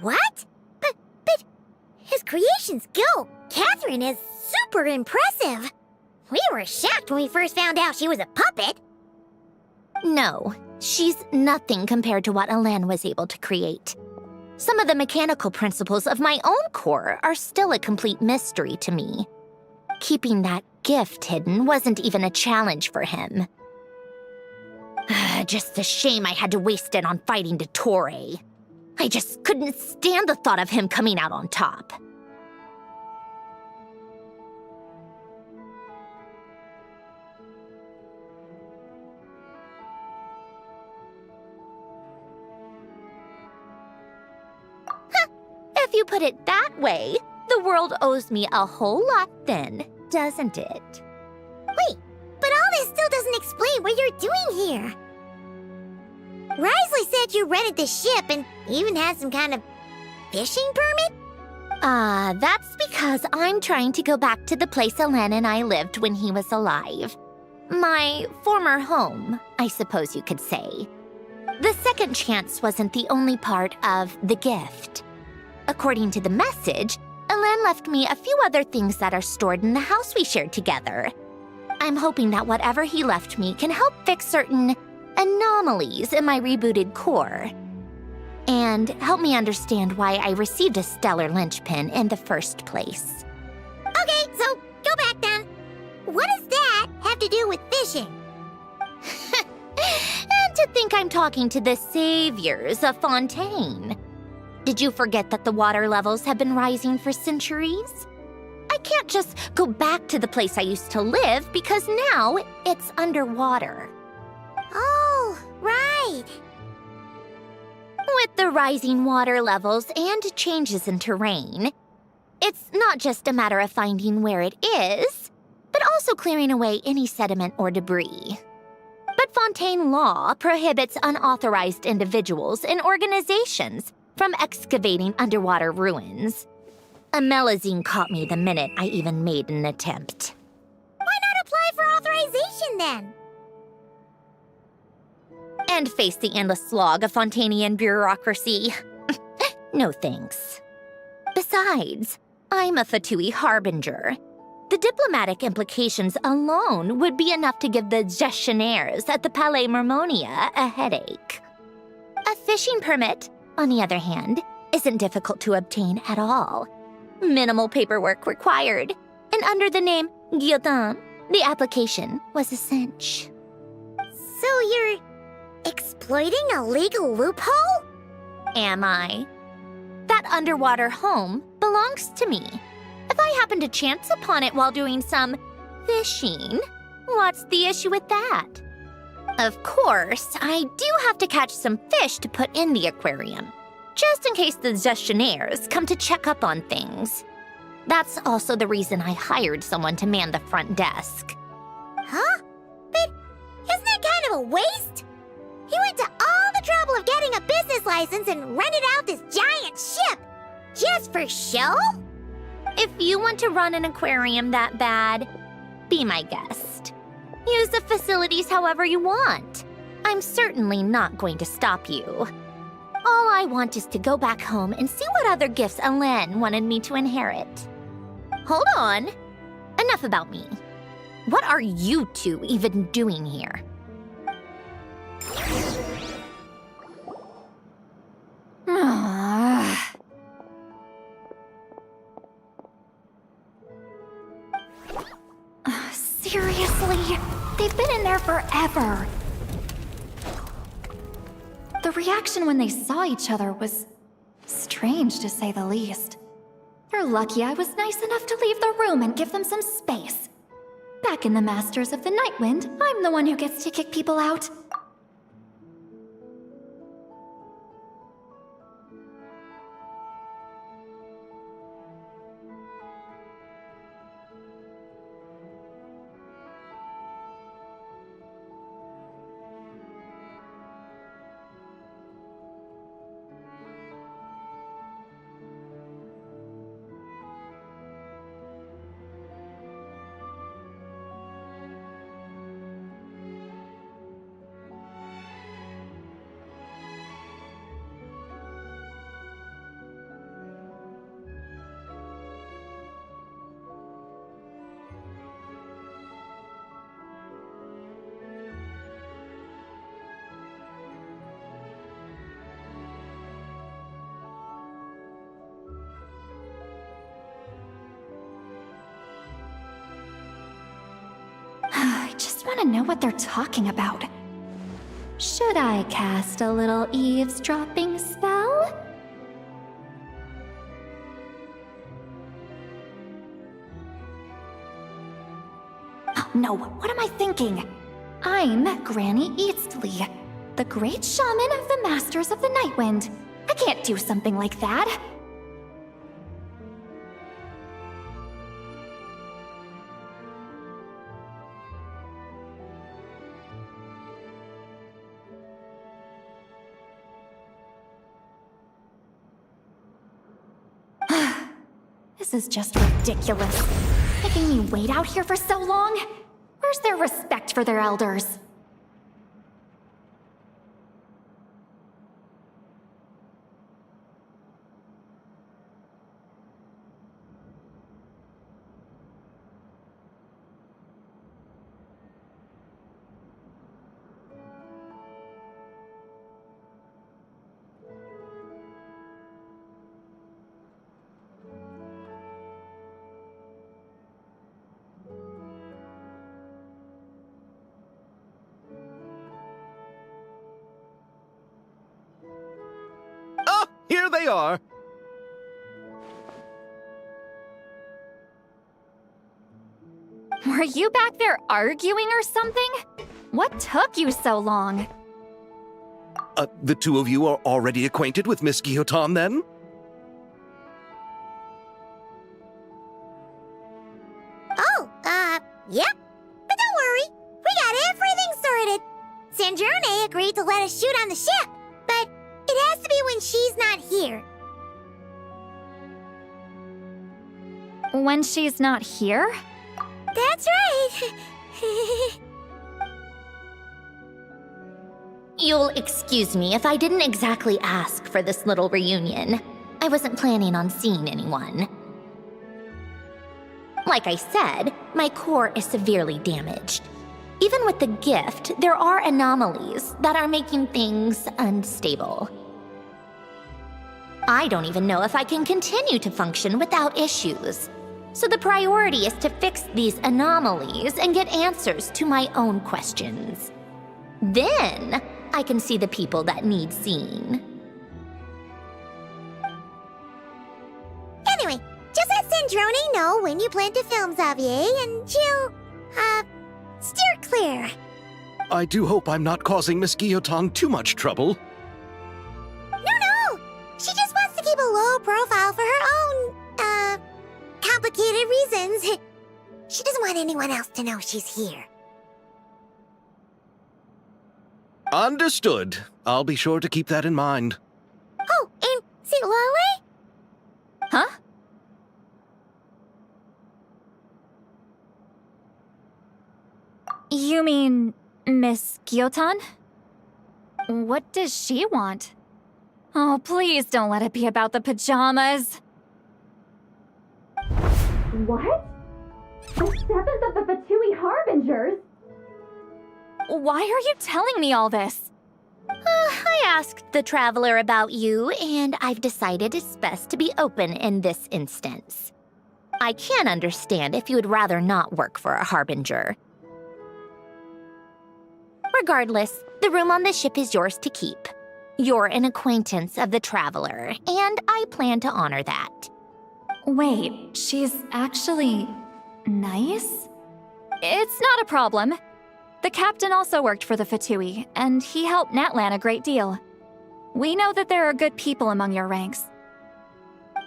What? But his creation skill, Catherine, is super impressive. We were shocked when we first found out she was a puppet. No, she's nothing compared to what Alen was able to create. Some of the mechanical principles of my own core are still a complete mystery to me. Keeping that gift hidden wasn't even a challenge for him. Just a shame I had to waste it on fighting Dottore. I just couldn't stand the thought of him coming out on top. If you put it that way, the world owes me a whole lot then, doesn't it? Wait, but all this still doesn't explain what you're doing here. Risley said you rented the ship and even had some kind of fishing permit? That's because I'm trying to go back to the place Alen and I lived when he was alive. My former home, I suppose you could say. The second chance wasn't the only part of the gift. According to the message, Alen left me a few other things that are stored in the house we shared together. I'm hoping that whatever he left me can help fix certain anomalies in my rebooted core. And help me understand why I received a stellar linchpin in the first place. Okay, so go back then. What does that have to do with fishing? And to think I'm talking to the saviors of Fontaine. Did you forget that the water levels have been rising for centuries? I can't just go back to the place I used to live because now it's underwater. Oh, right. With the rising water levels and changes in terrain, it's not just a matter of finding where it is, but also clearing away any sediment or debris. But Fontaine law prohibits unauthorized individuals and organizations from excavating underwater ruins. Amelazine caught me the minute I even made an attempt. Why not apply for authorization then? And face the endless slog of Fontainian bureaucracy. No thanks. Besides, I'm a Fatui harbinger. The diplomatic implications alone would be enough to give the gestionnaires at the Palais Mermonia a headache. A fishing permit, on the other hand, isn't difficult to obtain at all. Minimal paperwork required, and under the name Guillotin, the application was a cinch. So you're exploiting a legal loophole? Am I? That underwater home belongs to me. If I happen to chance upon it while doing some fishing, what's the issue with that? Of course, I do have to catch some fish to put in the aquarium, just in case the gestionnaires come to check up on things. That's also the reason I hired someone to man the front desk. Huh? But isn't that kind of a waste? He went to all the trouble of getting a business license and rented out this giant ship, just for show? If you want to run an aquarium that bad, be my guest. Use the facilities however you want. I'm certainly not going to stop you. All I want is to go back home and see what other gifts Alen wanted me to inherit. Hold on. Enough about me. What are you two even doing here? Seriously? They've been in there forever. The reaction when they saw each other was Strange, to say the least. You're lucky I was nice enough to leave the room and give them some space. Back in the Masters of the Nightwind, I'm the one who gets to kick people out. I just want to know what they're talking about. Should I cast a little eavesdropping spell? Oh, no, what am I thinking? I'm Granny Eastley, the great shaman of the Masters of the Nightwind. I can't do something like that. This is just ridiculous. Making me wait out here for so long? Where's their respect for their elders? Ah, here they are. Were you back there arguing or something? What took you so long? The two of you are already acquainted with Miss Guillotin, then? Oh, yep. But don't worry, we got everything sorted. Sanjurne agreed to let us shoot on the ship, but it has to be when she's not here. When she's not here? That's right. You'll excuse me if I didn't exactly ask for this little reunion. I wasn't planning on seeing anyone. Like I said, my core is severely damaged. Even with the gift, there are anomalies that are making things unstable. I don't even know if I can continue to function without issues. So the priority is to fix these anomalies and get answers to my own questions. Then, I can see the people that need seeing. Anyway, just let Sandrone know when you plan to film Xavier, and she'll, steer clear. I do hope I'm not causing Miss Guillotin too much trouble. No! She just wants to keep a low profile for her own, complicated reasons. She doesn't want anyone else to know she's here. Understood. I'll be sure to keep that in mind. Oh, and Silale? Huh? You mean Miss Guillotin? What does she want? Oh, please don't let it be about the pajamas. What? The seventh of the Fatui Harbingers? Why are you telling me all this? I asked the Traveler about you, and I've decided it's best to be open in this instance. I can understand if you would rather not work for a Harbinger. Regardless, the room on the ship is yours to keep. You're an acquaintance of the Traveler, and I plan to honor that. Wait, she's actually nice? It's not a problem. The captain also worked for the Fatui, and he helped Natlan a great deal. We know that there are good people among your ranks.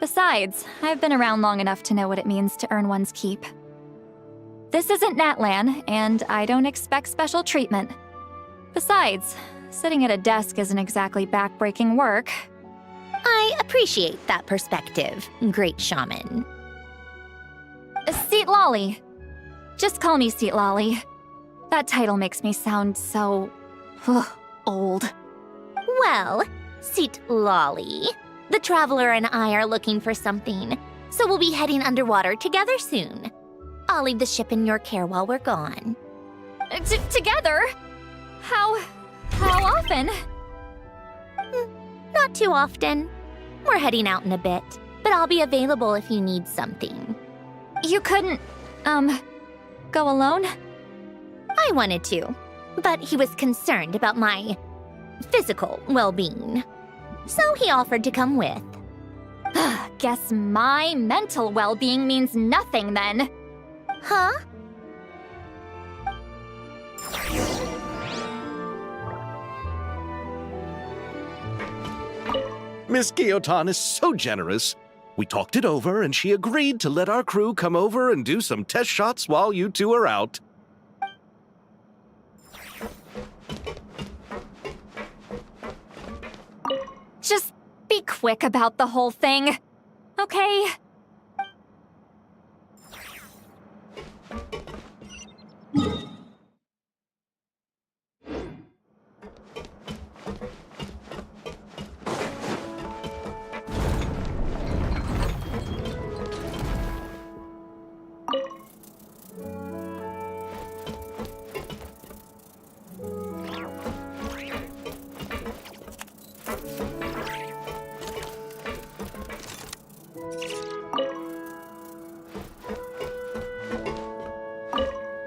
Besides, I've been around long enough to know what it means to earn one's keep. This isn't Natlan, and I don't expect special treatment. Besides, sitting at a desk isn't exactly back-breaking work. I appreciate that perspective, great shaman. Seat Lolly. Just call me Seat Lolly. That title makes me sound so... old. Well, Seat Lolly, the Traveler and I are looking for something, so we'll be heading underwater together soon. I'll leave the ship in your care while we're gone. Together? How often? Not too often. We're heading out in a bit, but I'll be available if you need something. You couldn't, go alone? I wanted to, but he was concerned about my physical well-being. So he offered to come with. Guess my mental well-being means nothing then. Huh? Miss Guillotin is so generous. We talked it over, and she agreed to let our crew come over and do some test shots while you two are out. Just be quick about the whole thing, okay?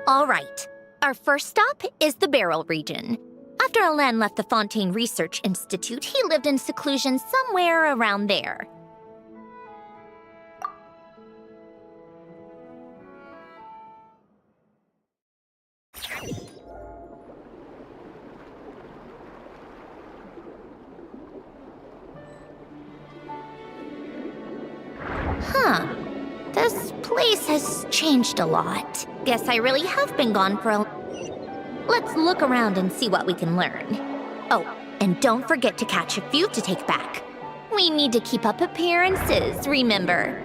All right. Our first stop is the Beryl region. After Alain left the Fontaine Research Institute, he lived in seclusion somewhere around there. Huh. This place has changed a lot. Guess I really have been gone for a... Let's look around and see what we can learn. Oh, and don't forget to catch a few to take back. We need to keep up appearances, remember?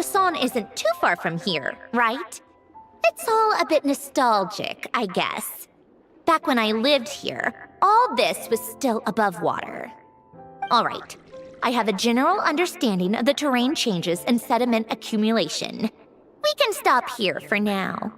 Poisson isn't too far from here, right? It's all a bit nostalgic, I guess. Back when I lived here, all this was still above water. All right, I have a general understanding of the terrain changes and sediment accumulation. We can stop here for now.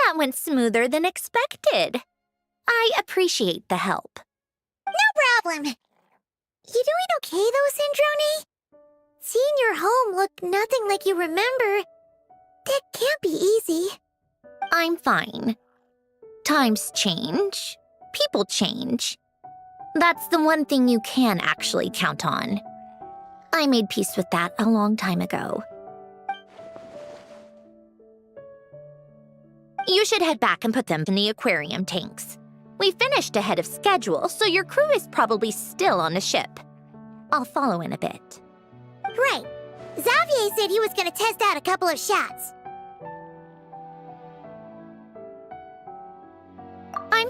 That went smoother than expected. I appreciate the help. No problem. You doing okay though, Syndrome? Seeing your home look nothing like you remember, that can't be easy. I'm fine. Times change. People change. That's the one thing you can actually count on. I made peace with that a long time ago. You should head back and put them in the aquarium tanks. We finished ahead of schedule, so your crew is probably still on the ship. I'll follow in a bit. Right. Xavier said he was gonna test out a couple of shots.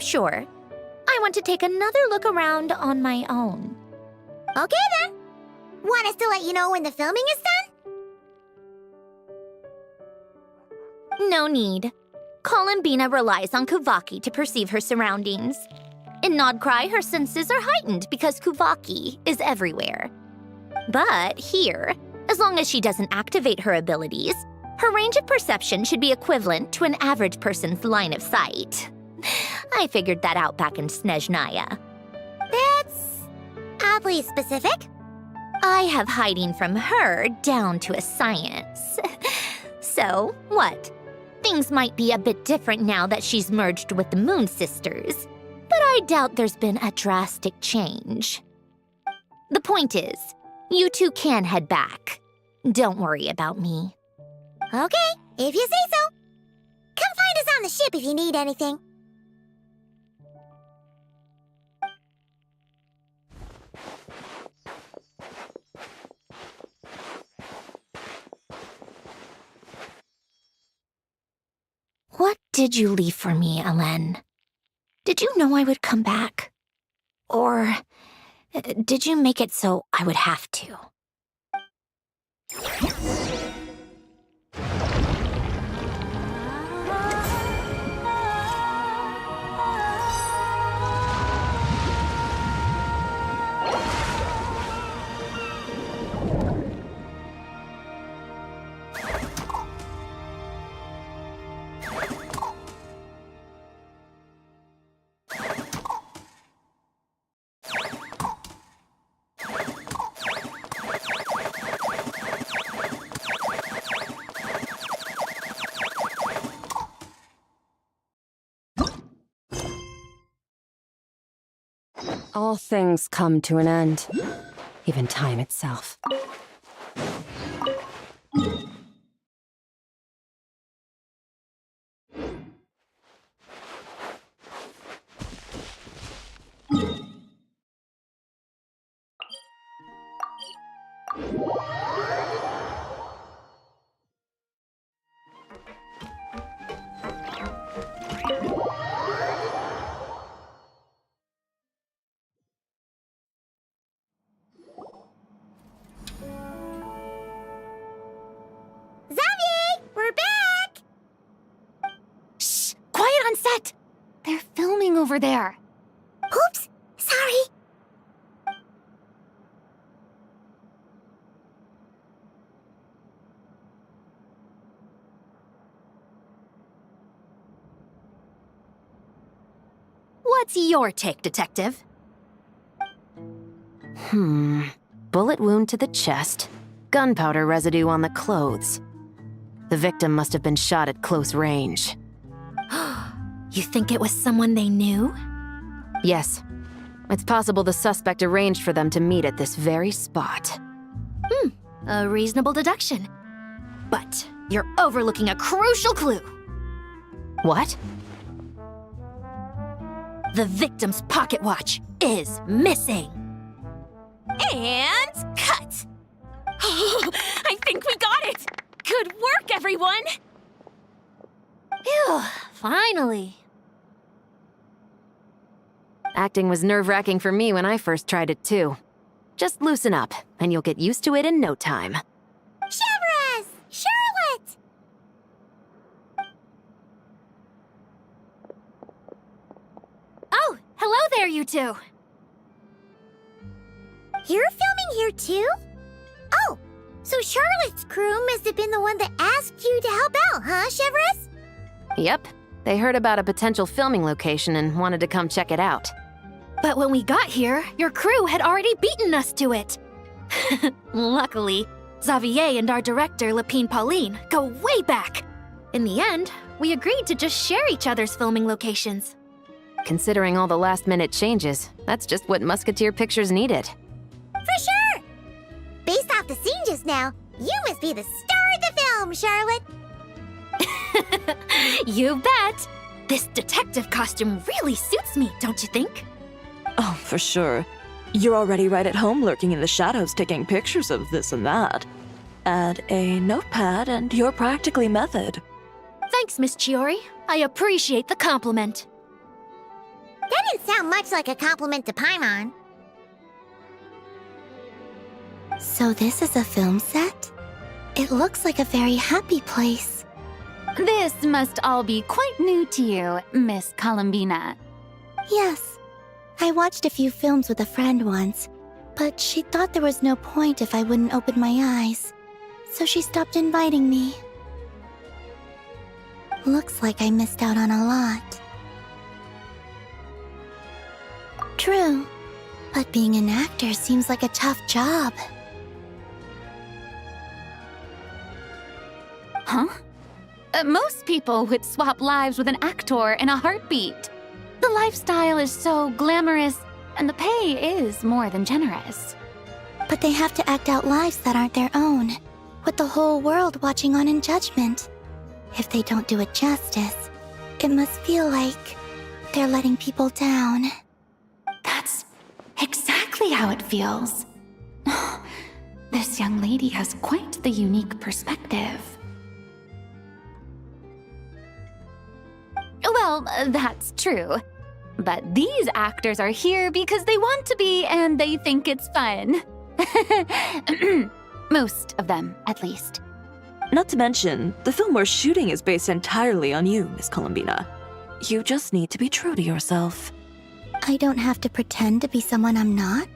sure. I want to take another look around on my own. Okay then. Want us to let you know when the filming is done? No need. Columbina relies on Kuvaki to perceive her surroundings. In Nodcry, her senses are heightened because Kuvaki is everywhere. But here, as long as she doesn't activate her abilities, her range of perception should be equivalent to an average person's line of sight. I figured that out back in Snezhnaya. That's oddly specific. I have hiding from her down to a science. So, what? Things might be a bit different now that she's merged with the Moon Sisters, but I doubt there's been a drastic change. The point is, you two can head back. Don't worry about me. Okay, if you say so. Come find us on the ship if you need anything. What did you leave for me, Alen? Did you know I would come back? Or did you make it so I would have to? All things come to an end, even time itself. Xavier, we're back! Shh! Quiet on set! They're filming over there. Oops, sorry. What's your take, Detective? Bullet wound to the chest, gunpowder residue on the clothes. The victim must have been shot at close range. You think it was someone they knew? Yes. It's possible the suspect arranged for them to meet at this very spot. A reasonable deduction. But you're overlooking a crucial clue. What? The victim's pocket watch is missing. And cut! I think we got it! Good work, everyone! Phew, finally. Acting was nerve-wracking for me when I first tried it too. Just loosen up, and you'll get used to it in no time. Chevres! Charlotte! Oh, hello there, you two. You're filming here too? Oh, so Charlotte's crew must have been the one that asked you to help out, huh, Chevres? Yep. They heard about a potential filming location and wanted to come check it out. But when we got here, your crew had already beaten us to it. Luckily, Xavier and our director, Lapine Pauline, go way back. In the end, we agreed to just share each other's filming locations. Considering all the last-minute changes, that's just what Musketeer Pictures needed. For sure! Based off the scene just now, you must be the star of the film, Charlotte! You bet! This detective costume really suits me, don't you think? Oh, for sure. You're already right at home lurking in the shadows taking pictures of this and that. Add a notepad and you're practically method. Thanks, Miss Chiori. I appreciate the compliment. didn't sound much like a compliment to Paimon. So this is a film set? It looks like a very happy place. This must all be quite new to you, Miss Columbina. Yes. I watched a few films with a friend once, but she thought there was no point if I wouldn't open my eyes. So she stopped inviting me. Looks like I missed out on a lot. True, but being an actor seems like a tough job. Huh? Most people would swap lives with an actor in a heartbeat. The lifestyle is so glamorous, and the pay is more than generous. But they have to act out lives that aren't their own, with the whole world watching on in judgment. If they don't do it justice, it must feel like they're letting people down. That's exactly how it feels. This young lady has quite the unique perspective. Well, that's true. But these actors are here because they want to be and they think it's fun. Most of them, at least. Not to mention, the film we're shooting is based entirely on you, Miss Columbina. You just need to be true to yourself. I don't have to pretend to be someone I'm not?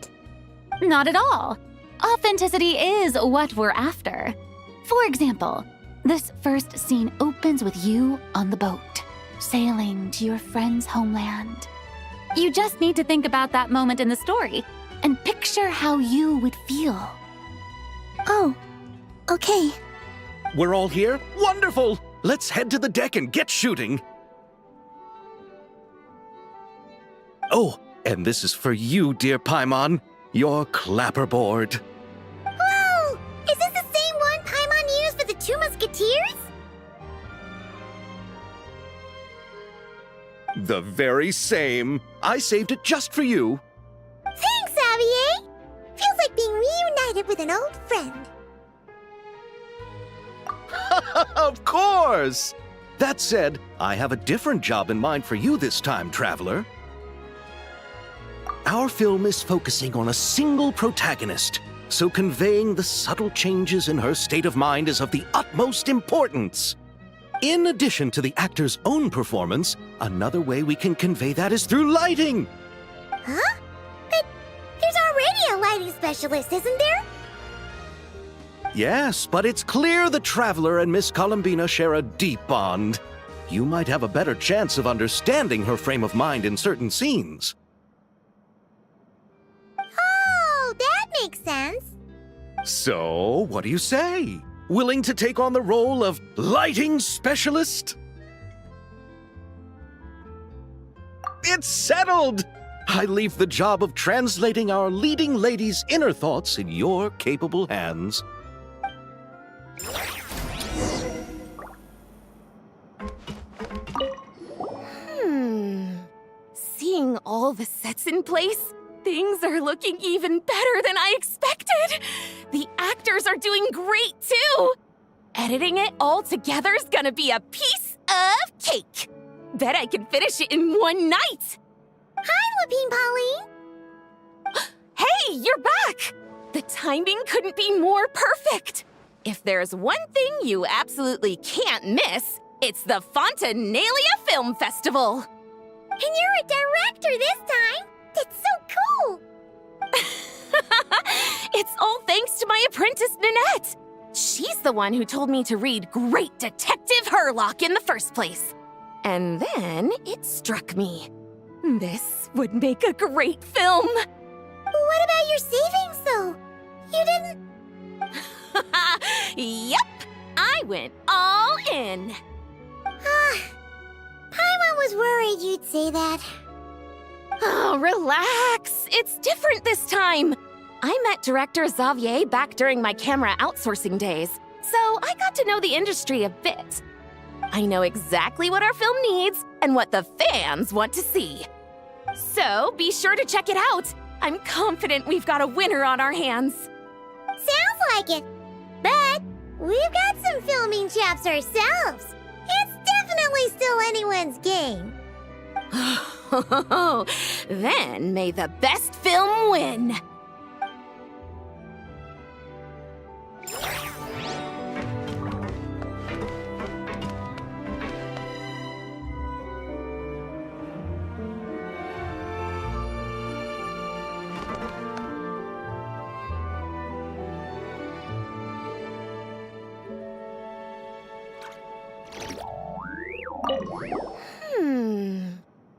Not at all. Authenticity is what we're after. For example, this first scene opens with you on the boat, sailing to your friend's homeland. You just need to think about that moment in the story and picture how you would feel. Oh, okay. We're all here? Wonderful! Let's head to the deck and get shooting. Oh, and this is for you, dear Paimon. Your clapperboard. Whoa! Is this the same one Paimon used for the Two Musketeers? The very same. I saved it just for you. Thanks, Xavier! Feels like being reunited with an old friend. Of course! That said, I have a different job in mind for you this time, traveler. Our film is focusing on a single protagonist, so conveying the subtle changes in her state of mind is of the utmost importance. In addition to the actor's own performance, another way we can convey that is through lighting. Huh? But there's already a lighting specialist, isn't there? Yes, but it's clear the Traveler and Miss Columbina share a deep bond. You might have a better chance of understanding her frame of mind in certain scenes. Oh, that makes sense. So, what do you say? Willing to take on the role of lighting specialist? It's settled! I leave the job of translating our leading lady's inner thoughts in your capable hands. Seeing all the sets in place, things are looking even better than I expected. The actors are doing great too. Editing it all together is gonna be a piece of cake. Bet I can finish it in one night. Hi, Lupine Pauline. Hey, you're back! The timing couldn't be more perfect. If there's one thing you absolutely can't miss, it's the Fontinalia Film Festival. And you're a director this time. That's so cool. It's all thanks to my apprentice, Ninette. She's the one who told me to read Great Detective Herlock in the first place. And then it struck me. This would make a great film. What about your savings, though? You didn't... Yep, I went all in. Paimon was worried you'd say that. Oh, relax. It's different this time. I met director Xavier back during my camera outsourcing days, so I got to know the industry a bit. I know exactly what our film needs and what the fans want to see. So be sure to check it out. I'm confident we've got a winner on our hands. Sounds like it. But we've got some filming chops ourselves. It's definitely still anyone's game. Then may the best film win.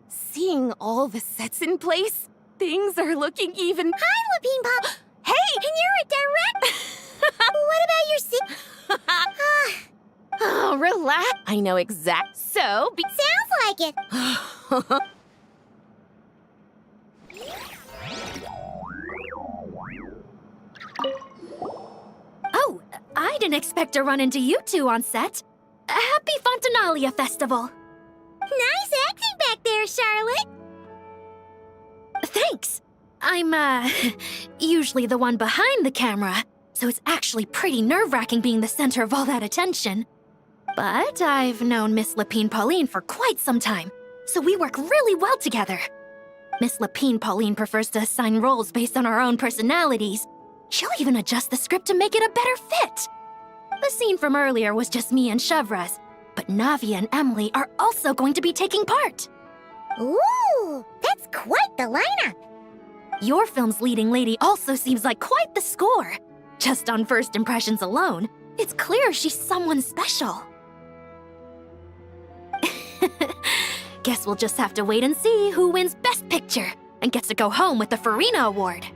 Seeing all the sets in place, things are looking even... Hi, Lapine Pop. Hey! And you're a direct... What about your Oh, relax. I know exact. So, Sounds like it. Oh, I didn't expect to run into you two on set. Happy Fontinalia Festival. Nice acting back there, Charlotte. Thanks. I'm, usually the one behind the camera, so it's actually pretty nerve-wracking being the center of all that attention. But I've known Miss Lapine Pauline for quite some time, so we work really well together. Miss Lapine Pauline prefers to assign roles based on our own personalities. She'll even adjust the script to make it a better fit. The scene from earlier was just me and Chevraz, but Navia and Emily are also going to be taking part. Ooh, that's quite the lineup. Your film's leading lady also seems like quite the score. Just on first impressions alone, it's clear she's someone special. Guess we'll just have to wait and see who wins Best Picture and gets to go home with the Farina Award.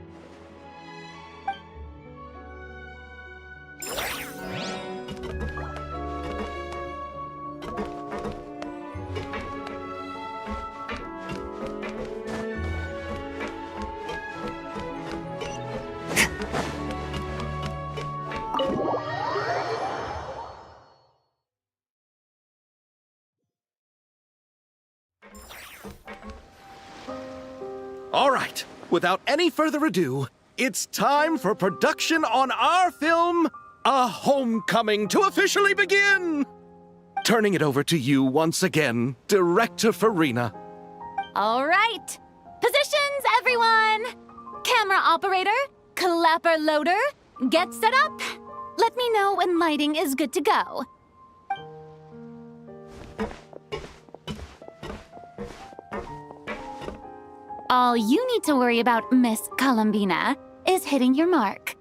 All right, without any further ado, it's time for production on our film, A Homecoming, to officially begin! Turning it over to you once again, Director Farina. All right. Positions, everyone. Camera operator, clapper loader, get set up. Let me know when lighting is good to go. All you need to worry about, Miss Columbina, is hitting your mark.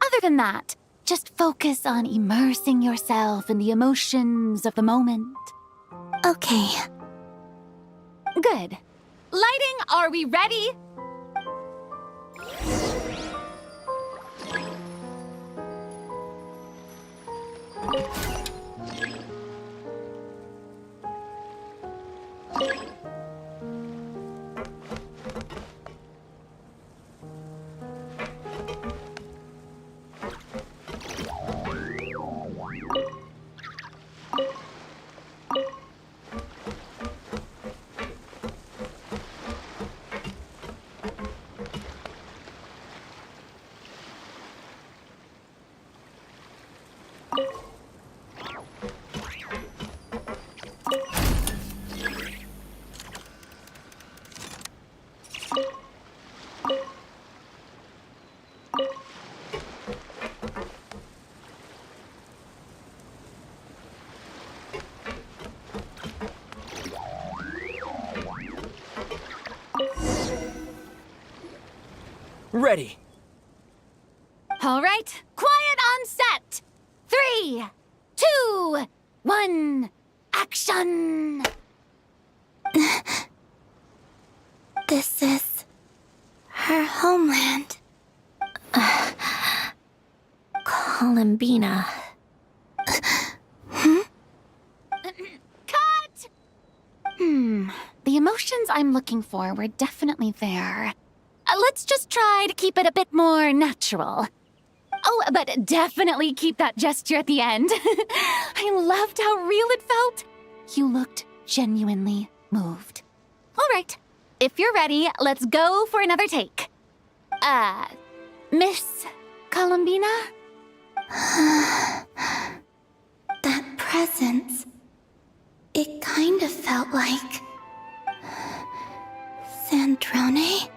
Other than that, just focus on immersing yourself in the emotions of the moment. Okay. Good. Lighting, are we ready? Ready. All right, quiet on set. 3, 2, 1, action! This is her homeland. Columbina. Cut! The emotions I'm looking for were definitely there. Let's just try to keep it a bit more natural. Oh, but definitely keep that gesture at the end. I loved how real it felt. You looked genuinely moved. All right, if you're ready, let's go for another take. Miss Columbina? That presence. It kind of felt like Drone?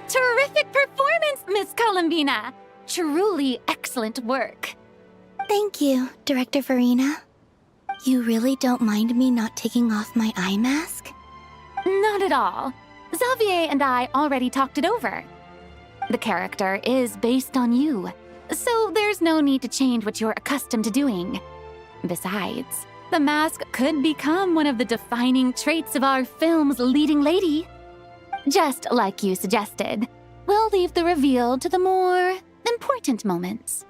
Terrific performance, Miss Columbina! Truly excellent work. Thank you, Director Farina. You really don't mind me not taking off my eye mask? Not at all. Xavier and I already talked it over. The character is based on you, so there's no need to change what you're accustomed to doing. Besides, the mask could become one of the defining traits of our film's leading lady. Just like you suggested, we'll leave the reveal to the more important moments.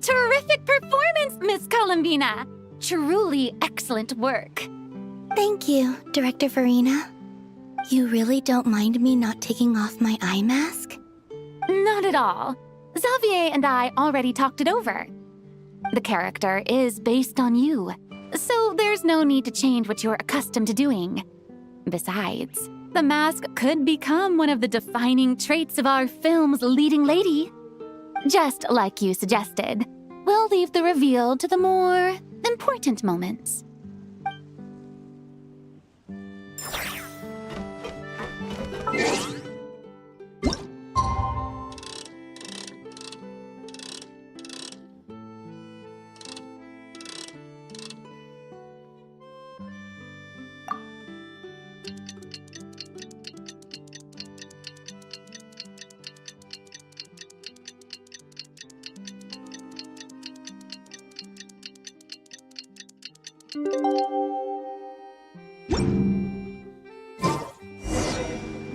Terrific performance, Miss Columbina! Truly excellent work. Thank you, Director Farina. You really don't mind me not taking off my eye mask? Not at all. Xavier and I already talked it over. The character is based on you, so there's no need to change what you're accustomed to doing. Besides, the mask could become one of the defining traits of our film's leading lady. Just like you suggested, we'll leave the reveal to the more important moments.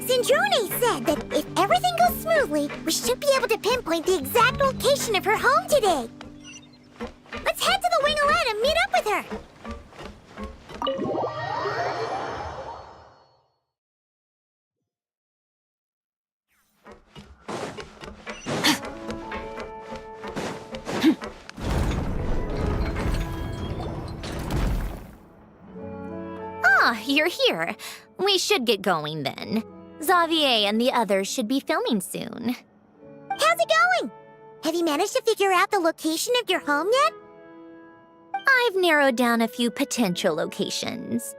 Cendrone said that if everything goes smoothly, we should be able to pinpoint the exact location of her home today. Let's head to the Wing-O-Let and meet up with her. You're here. We should get going then. Xavier and the others should be filming soon. How's it going? Have you managed to figure out the location of your home yet? I've narrowed down a few potential locations.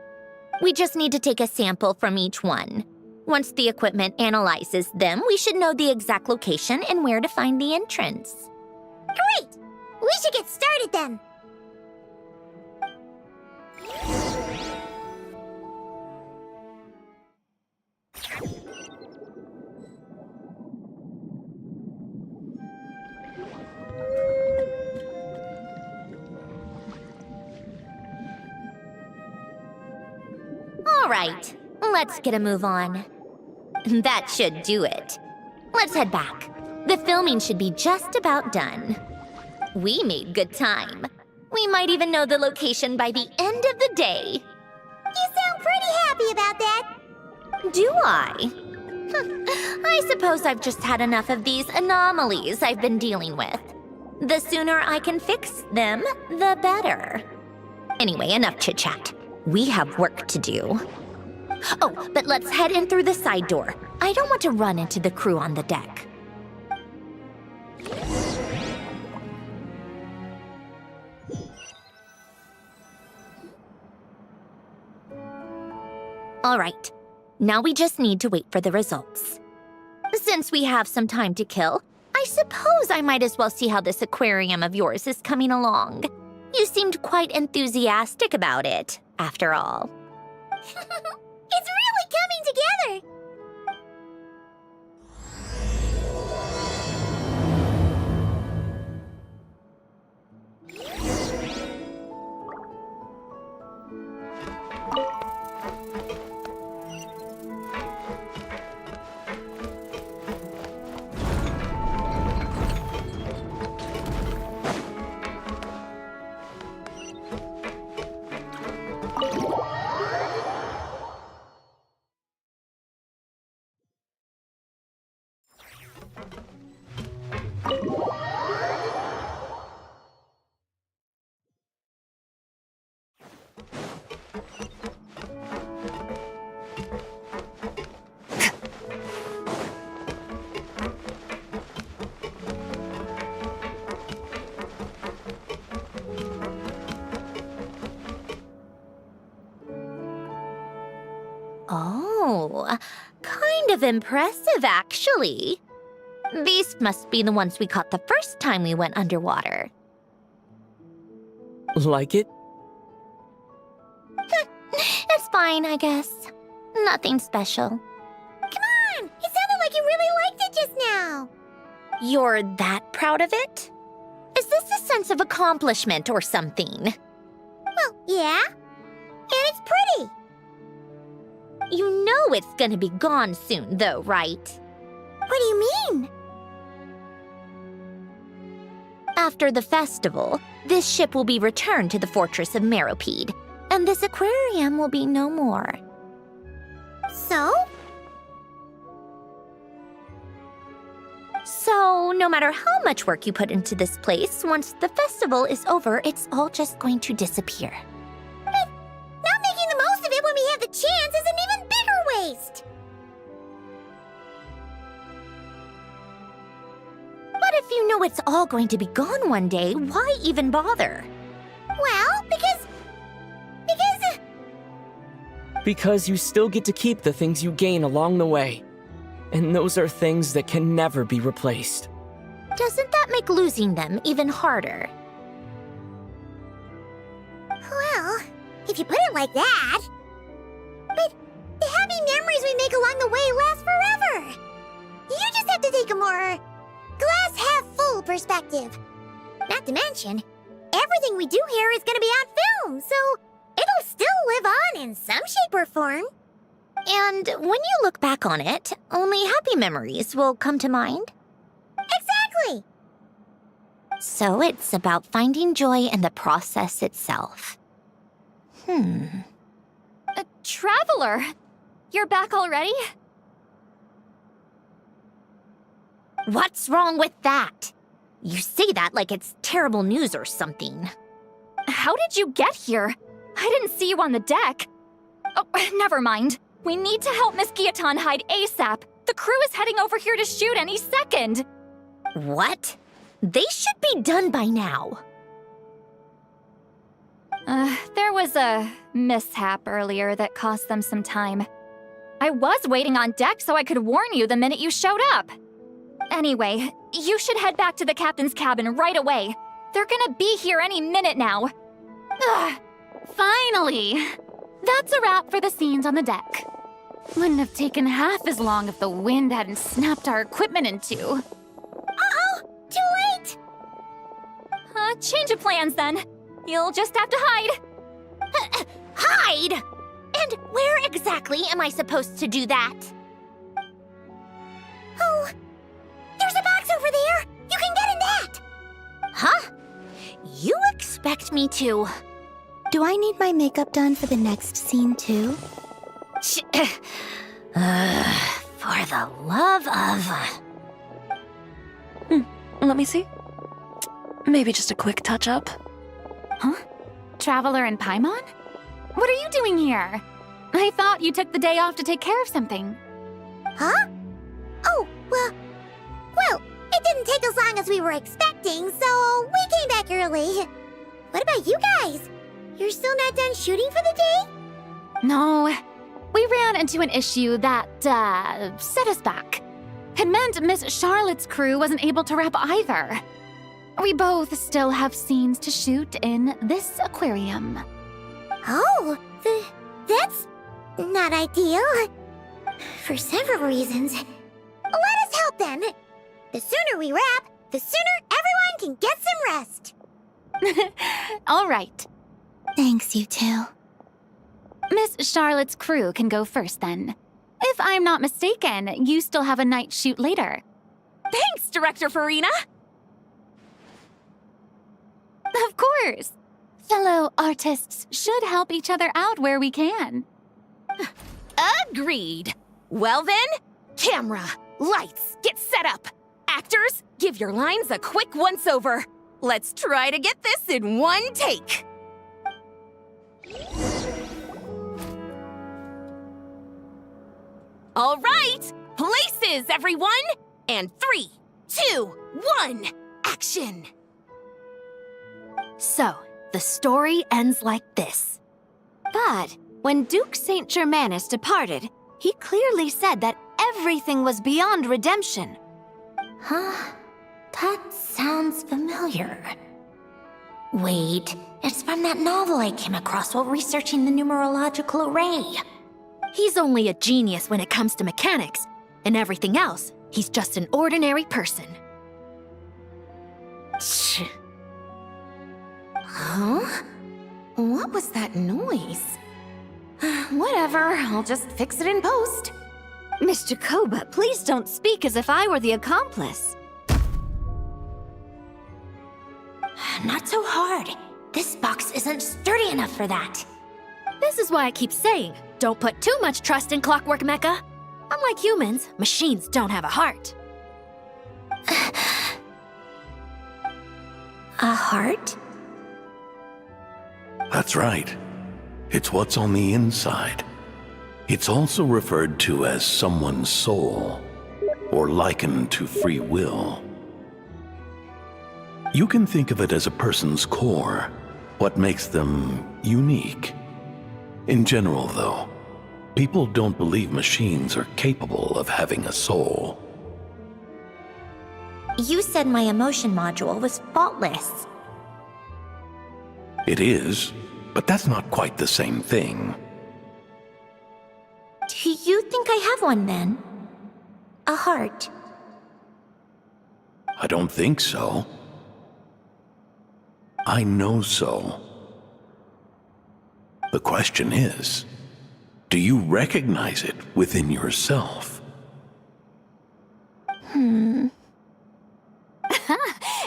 We just need to take a sample from each one. Once the equipment analyzes them, we should know the exact location and where to find the entrance. Great! We should get started then. All right, let's get a move on. That should do it. Let's head back. The filming should be just about done. We made good time. We might even know the location by the end of the day. You sound pretty happy about that. Do I? I suppose I've just had enough of these anomalies I've been dealing with. The sooner I can fix them, the better. Anyway, enough chit-chat. We have work to do. Oh, but let's head in through the side door. I don't want to run into the crew on the deck. All right, now we just need to wait for the results. Since we have some time to kill, I suppose I might as well see how this aquarium of yours is coming along. You seemed quite enthusiastic about it, after all. It's really coming together! of impressive, actually. These must be the ones we caught the first time we went underwater. Like it? It's fine, I guess. Nothing special. Come on! It sounded like you really liked it just now. You're that proud of it? Is this a sense of accomplishment or something? Well, yeah. And it's pretty. You know it's gonna be gone soon, though, right? What do you mean? After the festival, this ship will be returned to the fortress of Meropide, and this aquarium will be no more. So? So, no matter how much work you put into this place, once the festival is over, it's all just going to disappear. But not making the most of it when we have the chance is an even bigger waste. But if you know it's all going to be gone one day, why even bother? Well, because Because you still get to keep the things you gain along the way. And those are things that can never be replaced. Doesn't that make losing them even harder? well, if you put it like that. But the happy memories we make along the way last forever. You just have to take a more glass-half-full perspective. Not to mention, everything we do here is going to be on film, so it'll still live on in some shape or form. And when you look back on it, only happy memories will come to mind? Exactly! So it's about finding joy in the process itself. Traveler! You're back already? What's wrong with that? You say that like it's terrible news or something. How did you get here? I didn't see you on the deck. Oh, never mind. We need to help Miss Guillotin hide ASAP. The crew is heading over here to shoot any second. What? They should be done by now. There was a mishap earlier that cost them some time. I was waiting on deck so I could warn you the minute you showed up. Anyway, you should head back to the captain's cabin right away. They're gonna be here any minute now. Ugh, finally! That's a wrap for the scenes on the deck. Wouldn't have taken half as long if the wind hadn't snapped our equipment in two. Uh-oh! Too late! Change of plans then. You'll just have to hide. Hide? And where exactly am I supposed to do that? Oh, there's a box over there! You can get in that! Huh? You expect me to... Do I need my makeup done for the next scene too? For the love of... Let me see. Maybe just a quick touch-up. Huh? Traveler and Paimon? What are you doing here? I thought you took the day off to take care of something. Huh? Oh, well, it didn't take as long as we were expecting, so we came back early. What about you guys? You're still not done shooting for the day? No, we ran into an issue that, set us back. It meant Miss Charlotte's crew wasn't able to wrap either. We both still have scenes to shoot in this aquarium. Oh, that's not ideal. For several reasons. Let us help then. The sooner we wrap, the sooner everyone can get some rest. All right. Thanks, you two. Miss Charlotte's crew can go first then. If I'm not mistaken, you still have a night shoot later. Thanks, Director Farina! Of course. Fellow artists should help each other out where we can. Agreed. Well then, camera, lights, get set up. Actors, give your lines a quick once-over. Let's try to get this in one take. All right, places, everyone! And 3, 2, 1, action! So, the story ends like this. But when Duke Saint Germanus departed, he clearly said that everything was beyond redemption. Huh? That sounds familiar. Wait, it's from that novel I came across while researching the numerological array. He's only a genius when it comes to mechanics, and everything else, he's just an ordinary person. Huh? What was that noise? Whatever, I'll just fix it in post. Mr. Koba, please don't speak as if I were the accomplice. Not so hard. This box isn't sturdy enough for that. This is why I keep saying, don't put too much trust in Clockwork Mecha. Unlike humans, machines don't have a heart. A heart? That's right. It's what's on the inside. It's also referred to as someone's soul, or likened to free will. You can think of it as a person's core, what makes them unique. In general, though, people don't believe machines are capable of having a soul. You said my emotion module was faultless. It is, but that's not quite the same thing. Do you think I have one then? A heart? I don't think so. I know so. The question is, do you recognize it within yourself?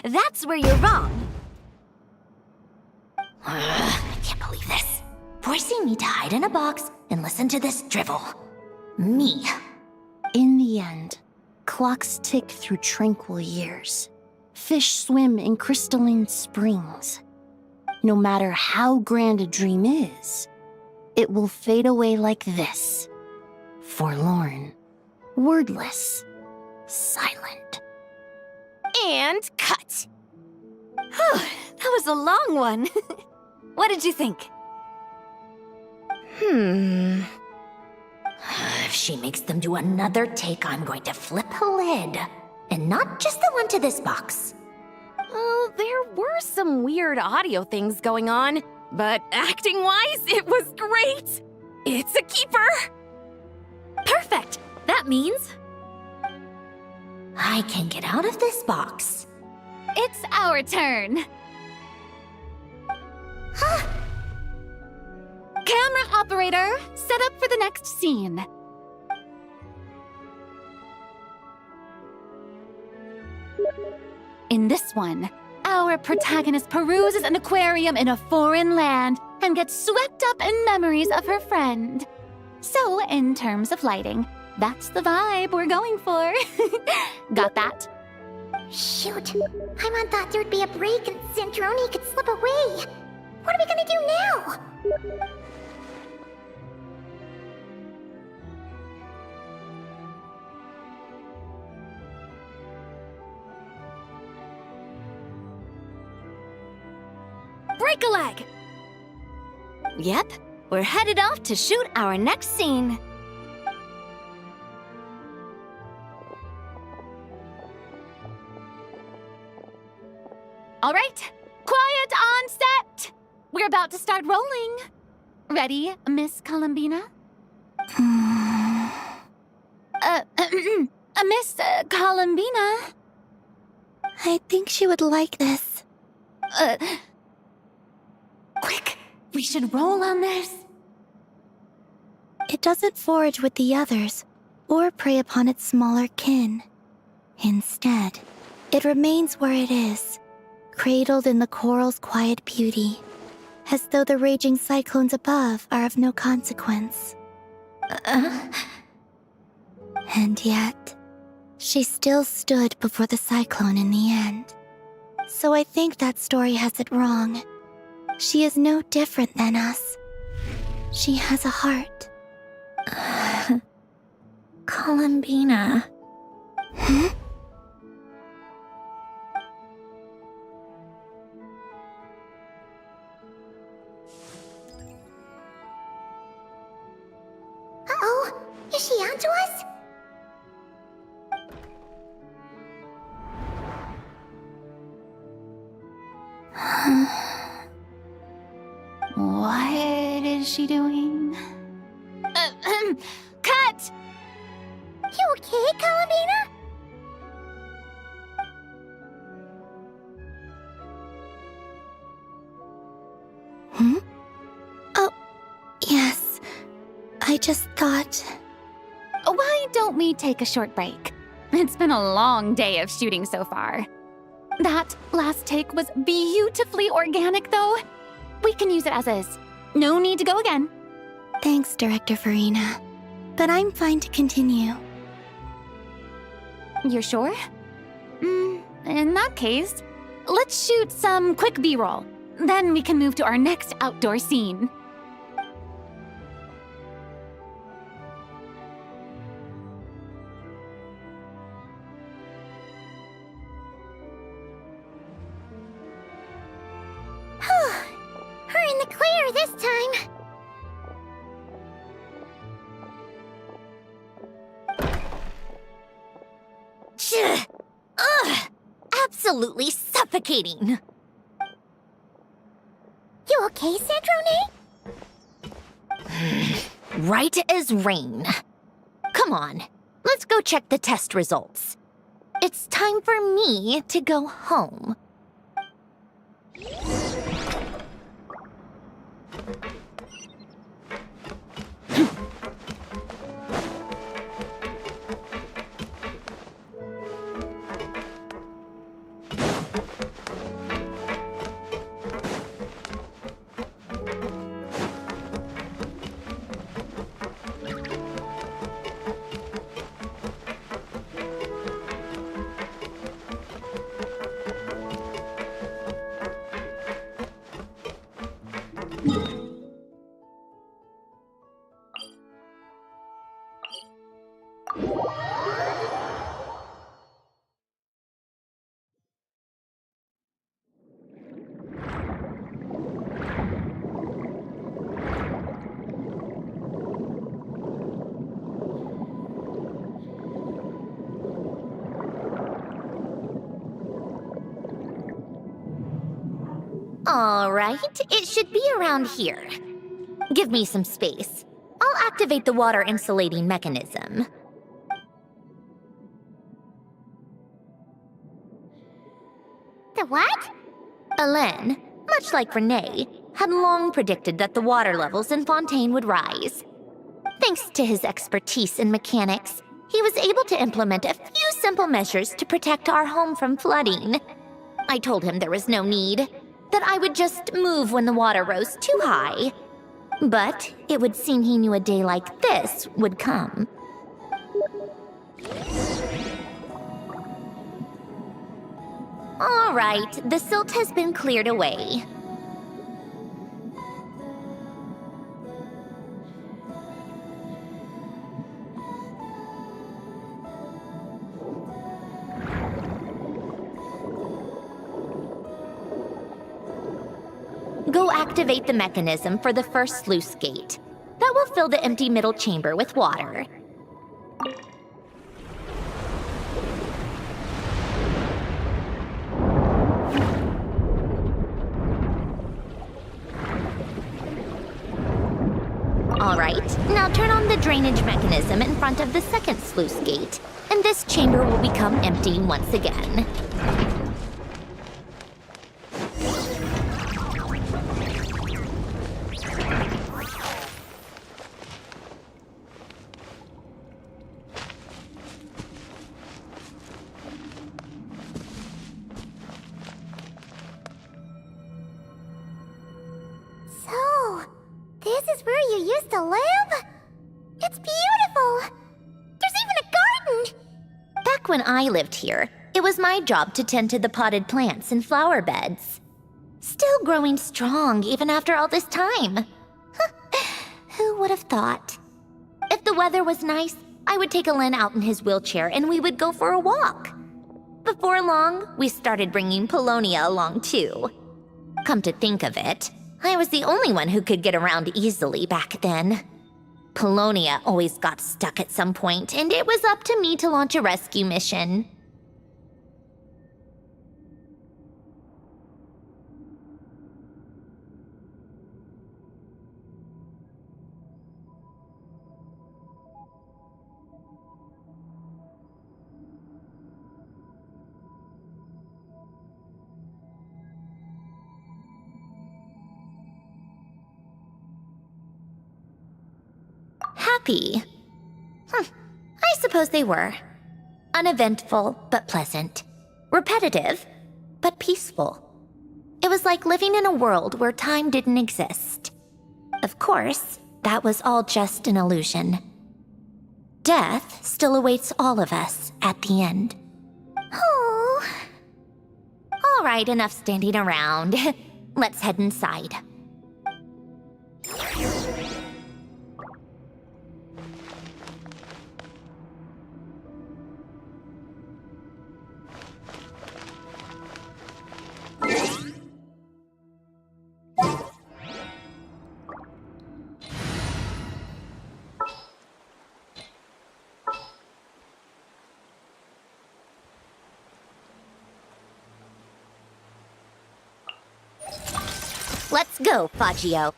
That's where you're wrong. I can't believe this. Forcing me to hide in a box and listen to this drivel. Me. In the end, clocks tick through tranquil years. Fish swim in crystalline springs. No matter how grand a dream is, it will fade away like this. Forlorn, wordless, silent. And cut. That was a long one. What did you think? If she makes them do another take, I'm going to flip a lid. And not just the one to this box. Oh, there were some weird audio things going on, but acting-wise, it was great! It's a keeper! Perfect! That means I can get out of this box. it's our turn. Camera operator, set up for the next scene. In this one, our protagonist peruses an aquarium in a foreign land and gets swept up in memories of her friend. So, in terms of lighting, that's the vibe we're going for. Got that? Shoot, I thought there'd be a break and Sandroni could slip away. What are we gonna do now? Break a leg! Yep, we're headed off to shoot our next scene. All right, quiet on set! We're about to start rolling. Ready, Miss Columbina? Miss Columbina? I think she would like this. Quick, we should roll on this. It doesn't forage with the others, or prey upon its smaller kin. Instead, it remains where it is, cradled in the coral's quiet beauty, as though the raging cyclones above are of no consequence. And yet, she still stood before the cyclone in the end. So I think that story has it wrong. She is no different than us. She has a heart. Columbina. Uh-oh, is she onto us? What is she doing? Cut! You okay, Columbina? Hmm? Oh, yes. I just thought... Why don't we take a short break? It's been a long day of shooting so far. That last take was beautifully organic, though. We can use it as is. No need to go again. Thanks, Director Farina. But I'm fine to continue. You're sure? In that case, let's shoot some quick B-roll. Then we can move to our next outdoor scene. We're in the clear this time. Ugh! Absolutely suffocating. You okay, Sandrone? Right as rain. Come on, let's go check the test results. It's time for me to go home. All right, it should be around here. Give me some space. I'll activate the water insulating mechanism. The what? Alain, much like Renee, had long predicted that the water levels in Fontaine would rise. Thanks to his expertise in mechanics, he was able to implement a few simple measures to protect our home from flooding. I told him there was no need, that I would just move when the water rose too high. But it would seem he knew a day like this would come. All right, the silt has been cleared away. Go activate the mechanism for the first sluice gate. That will fill the empty middle chamber with water. All right, now turn on the drainage mechanism in front of the second sluice gate, and this chamber will become empty once again. So, this is where you used to live? It's beautiful! There's even a garden! Back when I lived here, it was my job to tend to the potted plants and flower beds. Still growing strong even after all this time. Who would have thought? If the weather was nice, I would take Alain out in his wheelchair and we would go for a walk. Before long, we started bringing Polonia along too. Come to think of it, I was the only one who could get around easily back then. Polonia always got stuck at some point, and it was up to me to launch a rescue mission. happy. I suppose they were. Uneventful, but pleasant. Repetitive, but peaceful. It was like living in a world where time didn't exist. Of course, that was all just an illusion. Death still awaits all of us at the end. Oh. All right, enough standing around. Let's head inside. Let's go, Faggio.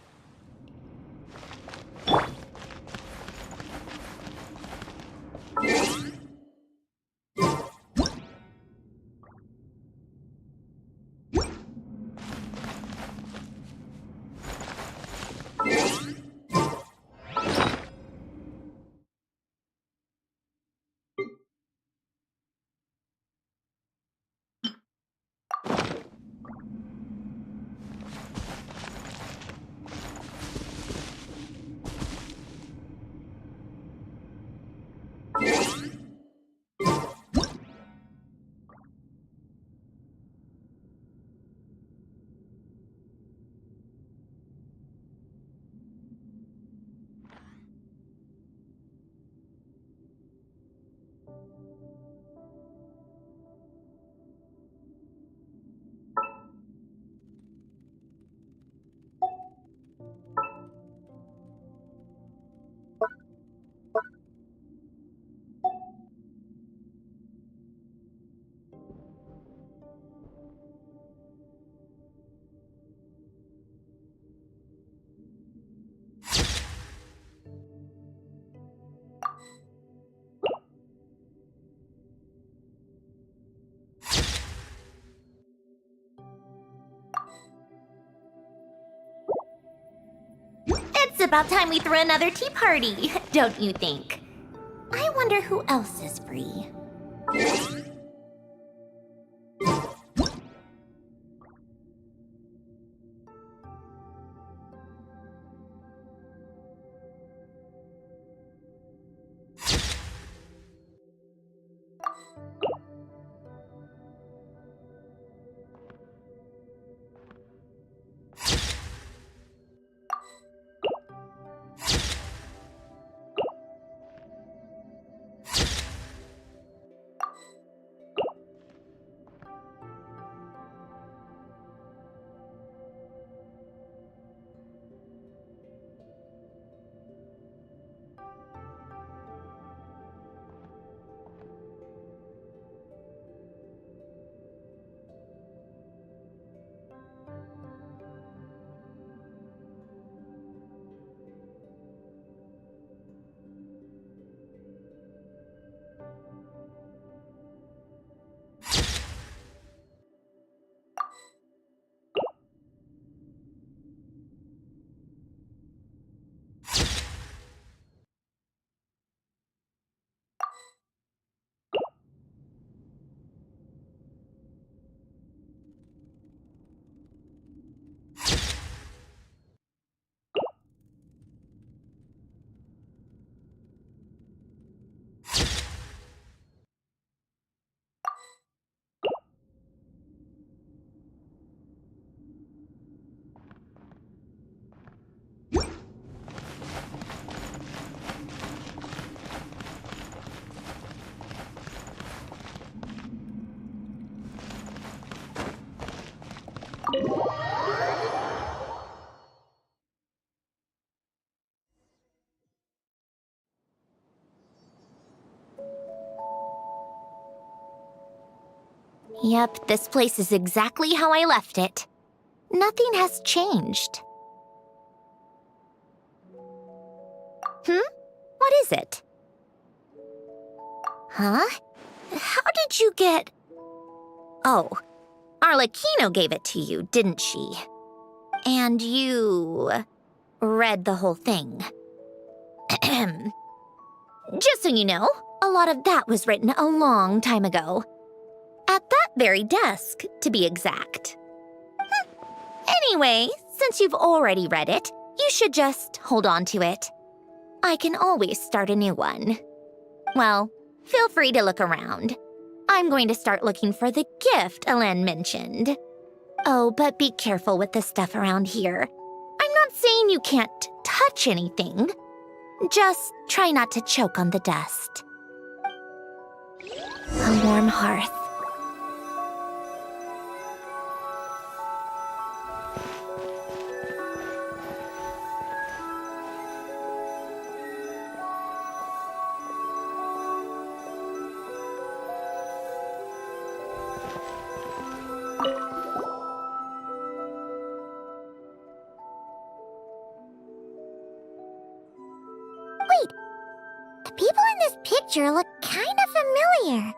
It's about time we threw another tea party, don't you think? I wonder who else is free. Yep, this place is exactly how I left it. Nothing has changed. What is it? Huh? How did you get... Oh, Arlecchino gave it to you, didn't she? And you... read the whole thing. Just so you know, a lot of that was written a long time ago. At that very desk, to be exact. Anyway, since you've already read it, you should just hold on to it. I can always start a new one. Well, feel free to look around. I'm going to start looking for the gift Elen mentioned. Oh, but be careful with the stuff around here. I'm not saying you can't touch anything. Just try not to choke on the dust. A warm hearth. Wait, the people in this picture look kind of familiar.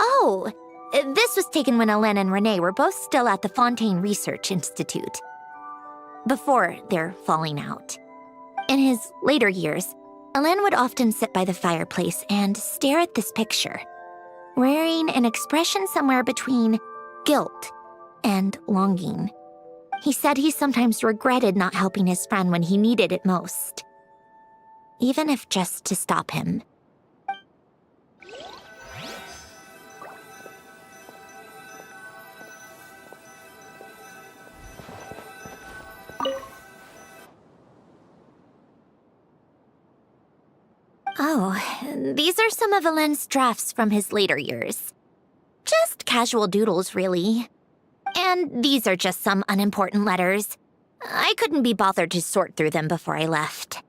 Oh, this was taken when Elen and Renee were both still at the Fontaine Research Institute. Before their falling out. In his later years, Elen would often sit by the fireplace and stare at this picture, wearing an expression somewhere between guilt and longing. He said he sometimes regretted not helping his friend when he needed it most, even if just to stop him. Oh, these are some of Elen's drafts from his later years. Just casual doodles, really. And these are just some unimportant letters. I couldn't be bothered to sort through them before I left.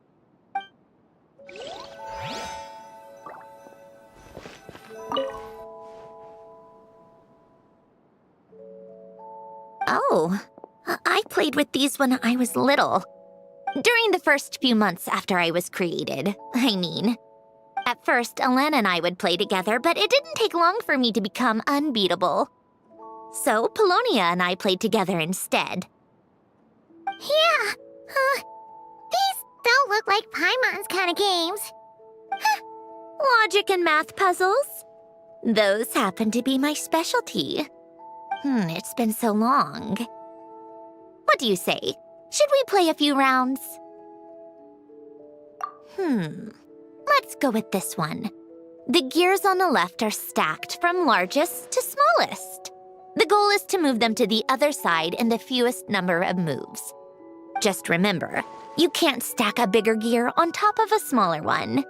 Oh, I played with these when I was little. During the first few months after I was created, I mean. At first, Elen and I would play together, but it didn't take long for me to become unbeatable. So, Polonia and I played together instead. Yeah, these don't look like Paimon's kind of games. Logic and math puzzles? Those happen to be my specialty. It's been so long. What do you say? Should we play a few rounds? Let's go with this one. The gears on the left are stacked from largest to smallest. The goal is to move them to the other side in the fewest number of moves. Just remember, you can't stack a bigger gear on top of a smaller one.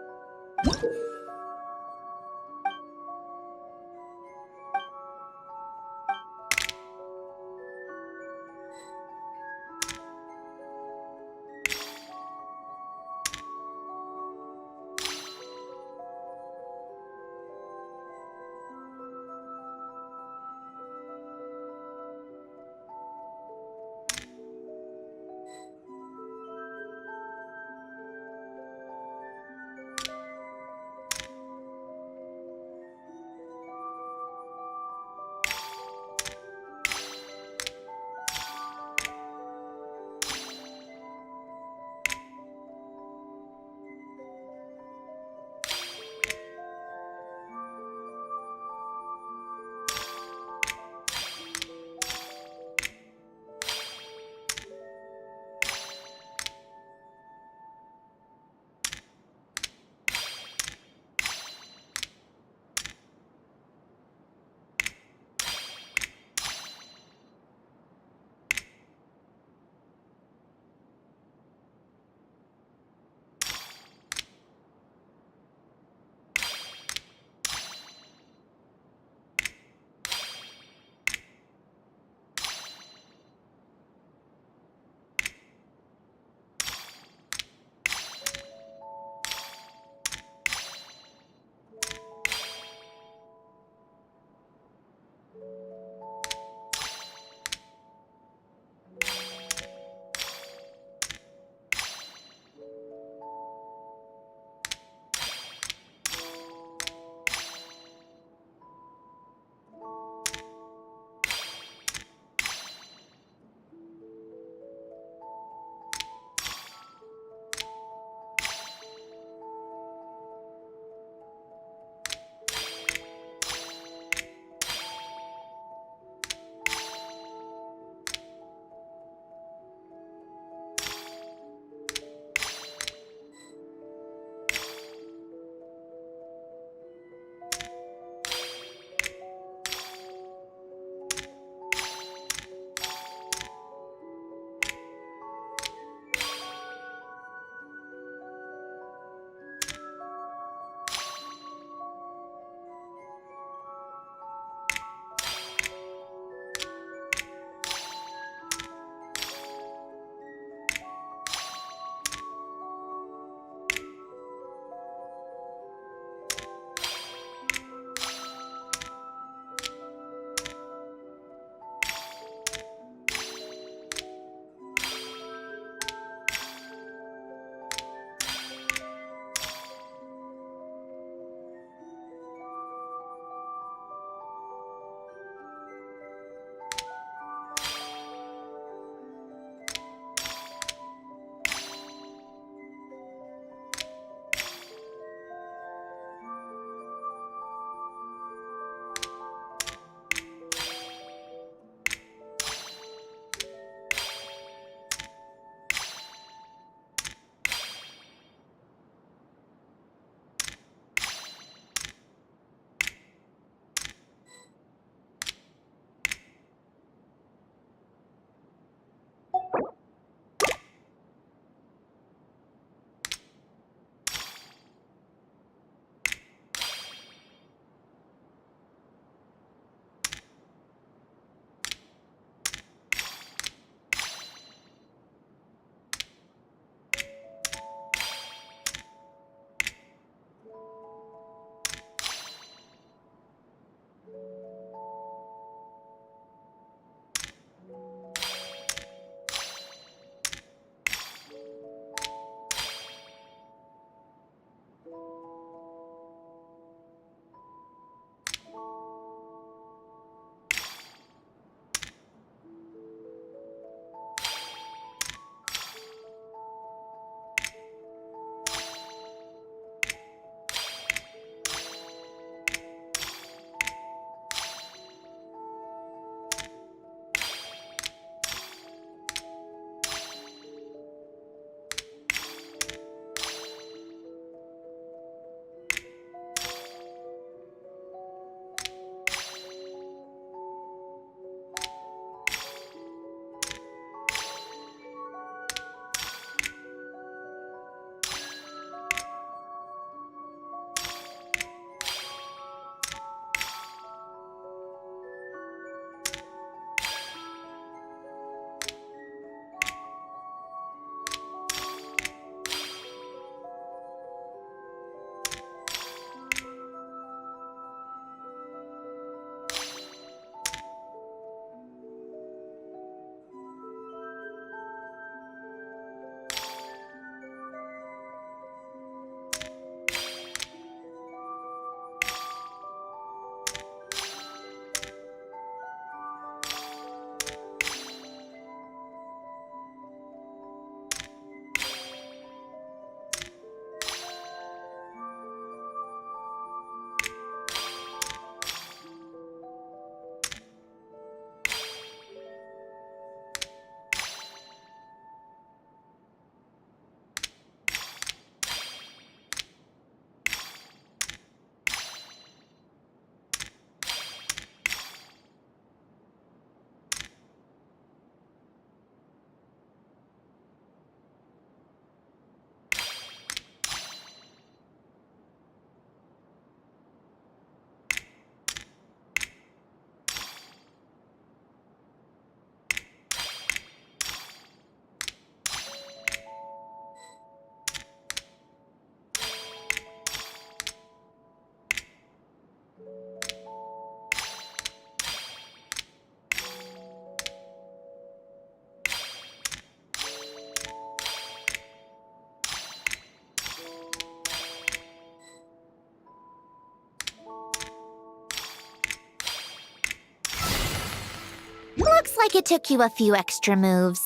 Looks like it took you a few extra moves.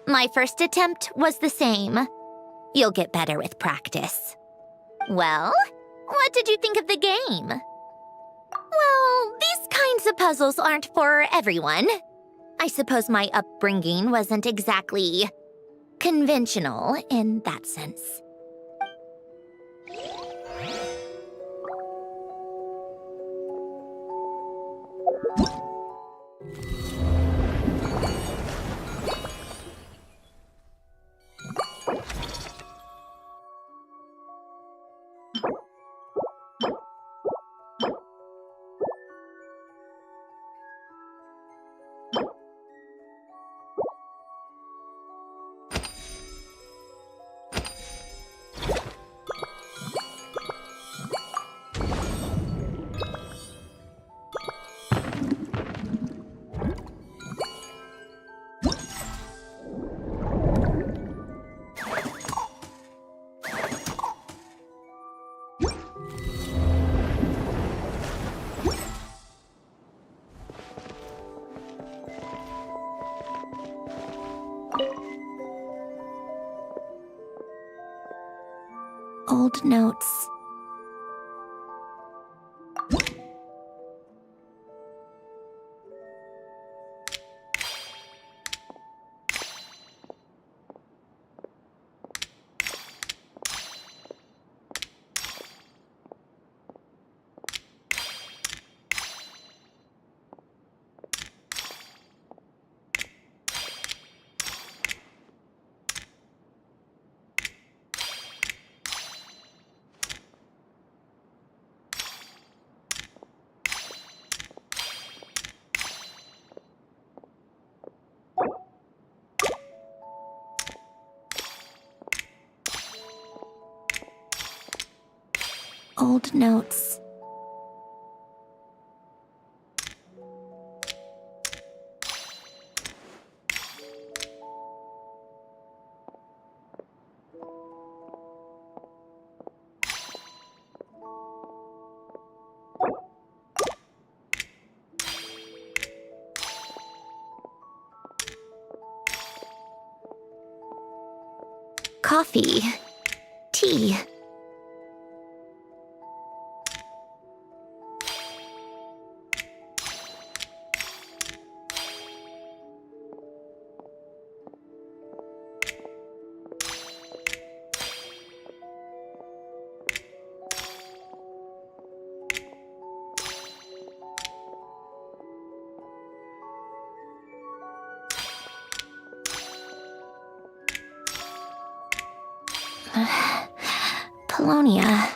My first attempt was the same. You'll get better with practice. Well, what did you think of the game? Well, these kinds of puzzles aren't for everyone. I suppose my upbringing wasn't exactly conventional in that sense. Old notes. Old notes. Coffee. Tea. Polonia.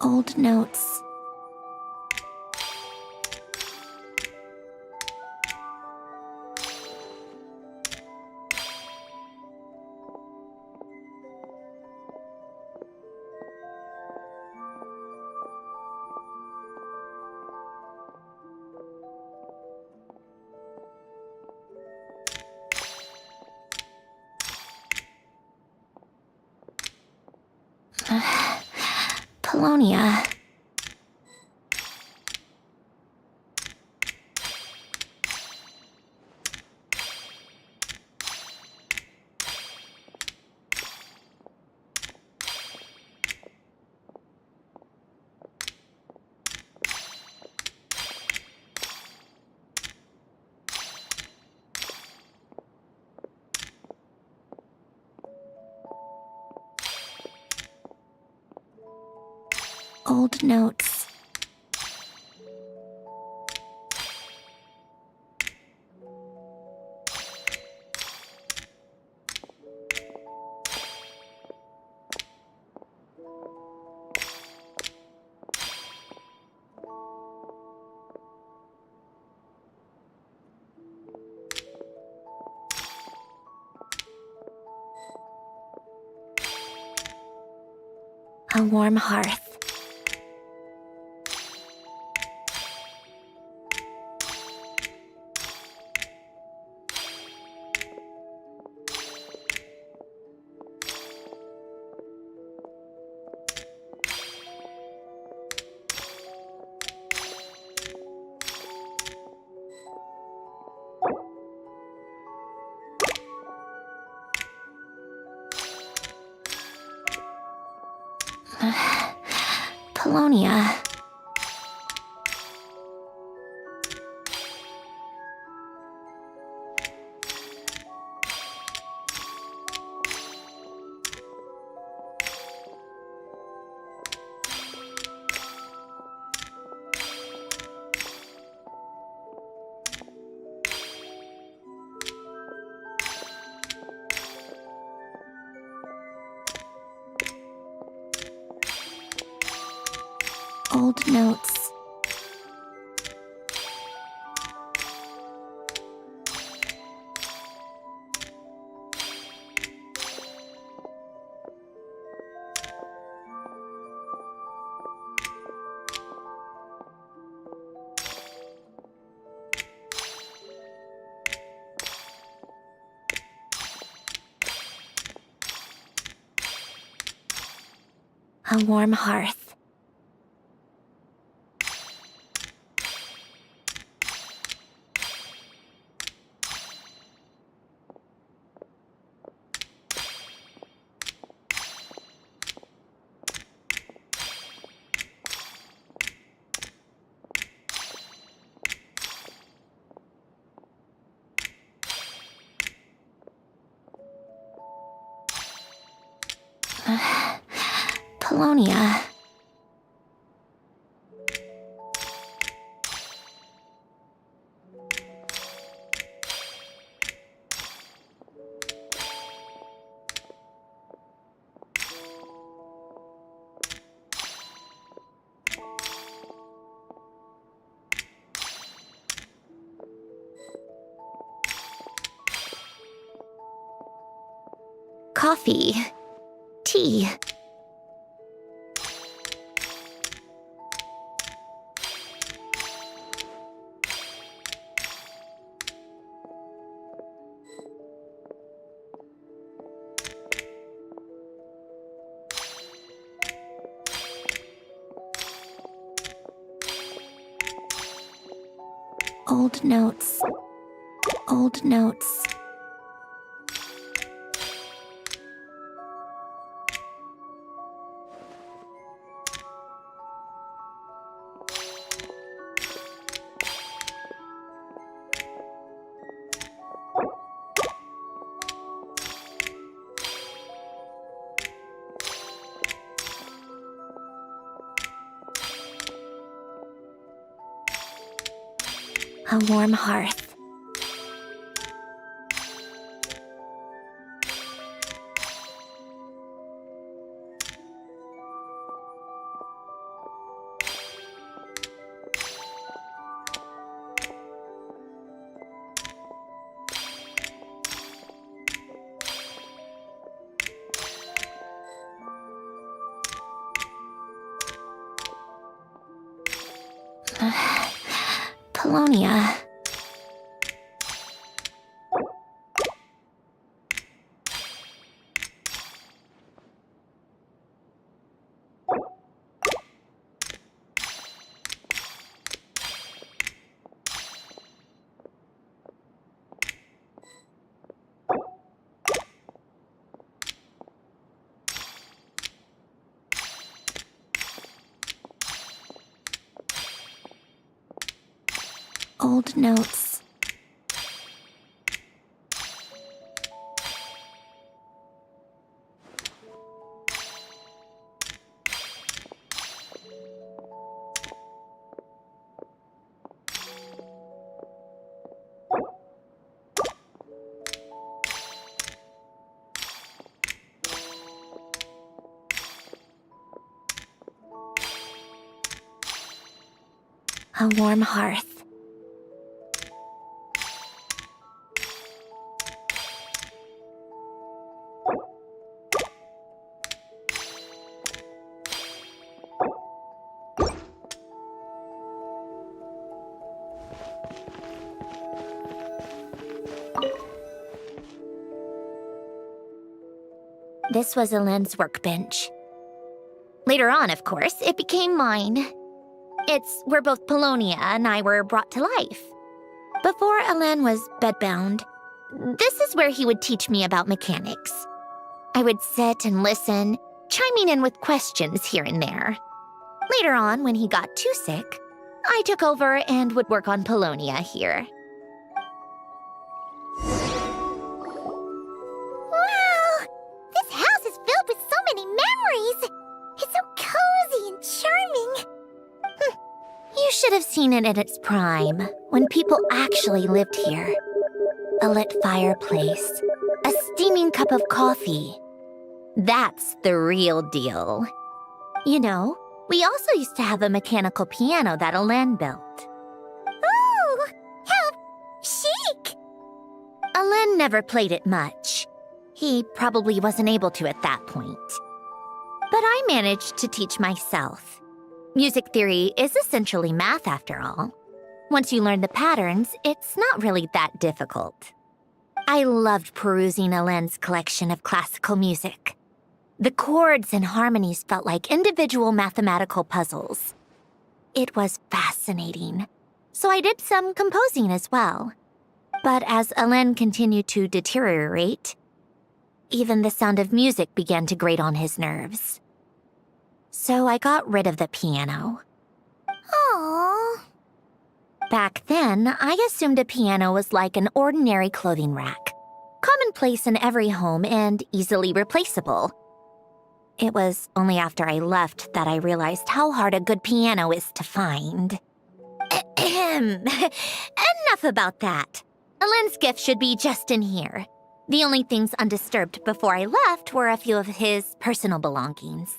Old notes. Polonia. Old notes. A warm hearth. Polonia. Old notes. A warm hearth. Polonia. Coffee. Tea. Old notes. Old notes. A warm hearth. Polonia. Old notes. A warm hearth. This was Elend's workbench. Later on, of course, it became mine. It's where both Polonia and I were brought to life. Before Elend was bedbound, this is where he would teach me about mechanics. I would sit and listen, chiming in with questions here and there. Later on, when he got too sick, I took over and would work on Polonia here. Wow! This house is filled with so many memories! It's so cozy and charming! You should have seen it in its prime, when people actually lived here. A lit fireplace, a steaming cup of coffee. That's the real deal. You know, we also used to have a mechanical piano that Elend built. Ooh, how chic! Elend never played it much. He probably wasn't able to at that point. But I managed to teach myself. Music theory is essentially math after all. Once you learn the patterns, it's not really that difficult. I loved perusing Elend's collection of classical music. The chords and harmonies felt like individual mathematical puzzles. It was fascinating, so I did some composing as well. But as Elend continued to deteriorate, even the sound of music began to grate on his nerves. So I got rid of the piano. Aww. Back then, I assumed a piano was like an ordinary clothing rack, commonplace in every home and easily replaceable. It was only after I left that I realized how hard a good piano is to find. Enough about that. Elend's gift should be just in here. The only things undisturbed before I left were a few of his personal belongings.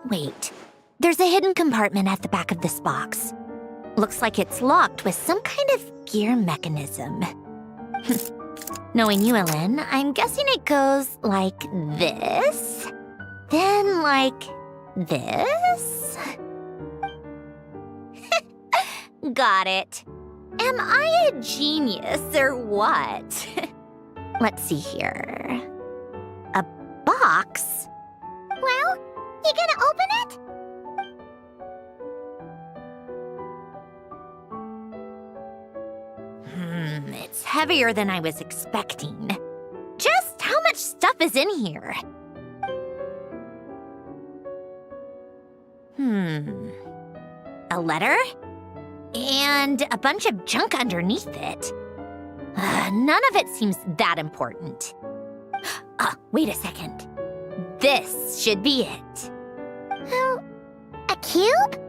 Wait, there's a hidden compartment at the back of this box. Looks like it's locked with some kind of gear mechanism. Knowing you, Ellen, I'm guessing it goes like this, then like this. Got it. Am I a genius or what? Let's see here. A box? Well, you gonna open it? It's heavier than I was expecting. Just how much stuff is in here? A letter? And a bunch of junk underneath it. None of it seems that important. Wait a second. This should be it. A cube?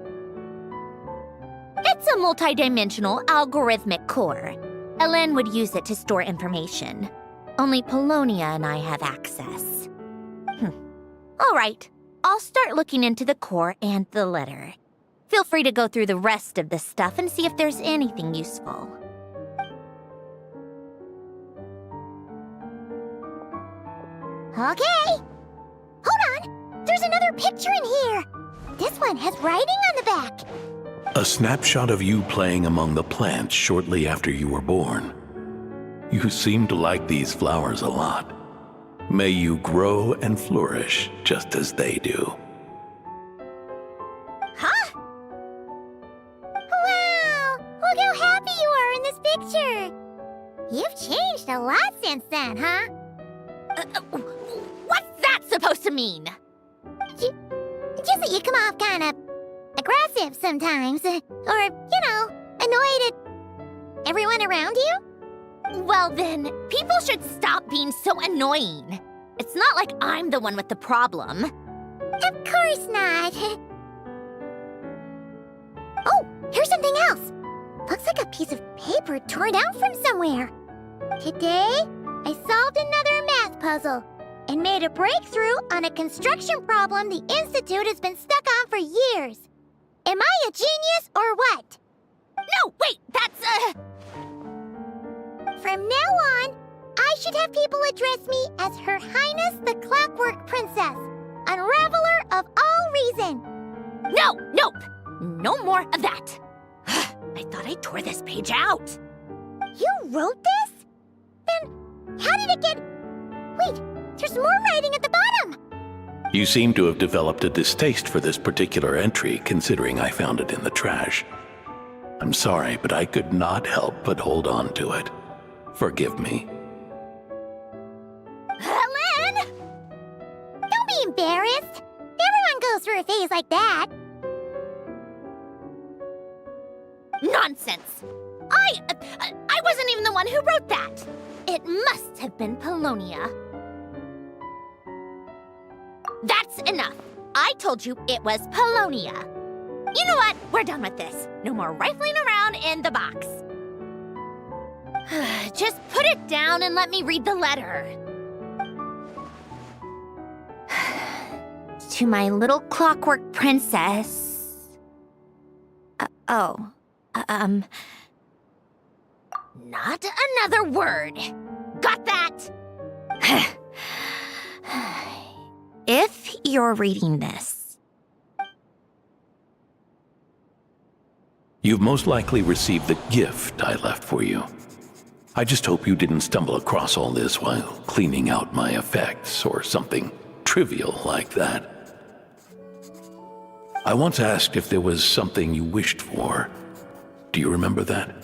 It's a multidimensional algorithmic core. Ellen would use it to store information. Only Polonia and I have access. All right, I'll start looking into the core and the letter. Feel free to go through the rest of the stuff and see if there's anything useful. Okay. Hold on. There's another picture in here. This one has writing on the back. A snapshot of you playing among the plants shortly after you were born. You seem to like these flowers a lot. May you grow and flourish just as they do. Huh? Wow! Look how happy you are in this picture. You've changed a lot since then, huh? What's that supposed to mean? Just that you come off kind of aggressive sometimes. Or, annoyed at everyone around you? Well then, people should stop being so annoying. It's not like I'm the one with the problem. Of course not. Oh, here's something else. Looks like a piece of paper torn out from somewhere. Today, I solved another math puzzle and made a breakthrough on a construction problem the Institute has been stuck on for years. Am I a genius or what? No, wait, that's From now on, I should have people address me as Her Highness the Clockwork Princess, Unraveler of all reason. Nope. No more of that. I thought I tore this page out. You wrote this? Then how did it get... Wait, there's more writing at the bottom. You seem to have developed a distaste for this particular entry, considering I found it in the trash. I'm sorry, but I could not help but hold on to it. Forgive me. Helen! Don't be embarrassed. Everyone goes through a phase like that. Nonsense! I wasn't even the one who wrote that. It must have been Polonia. That's enough. I told you it was Polonia. You know what? We're done with this. No more rifling around in the box. Just put it down and let me read the letter. To my little clockwork princess. Not another word. Got that? If you're reading this, You've most likely received the gift I left for you. I just hope you didn't stumble across all this while cleaning out my effects or something trivial like that. I once asked if there was something you wished for. Do you remember that?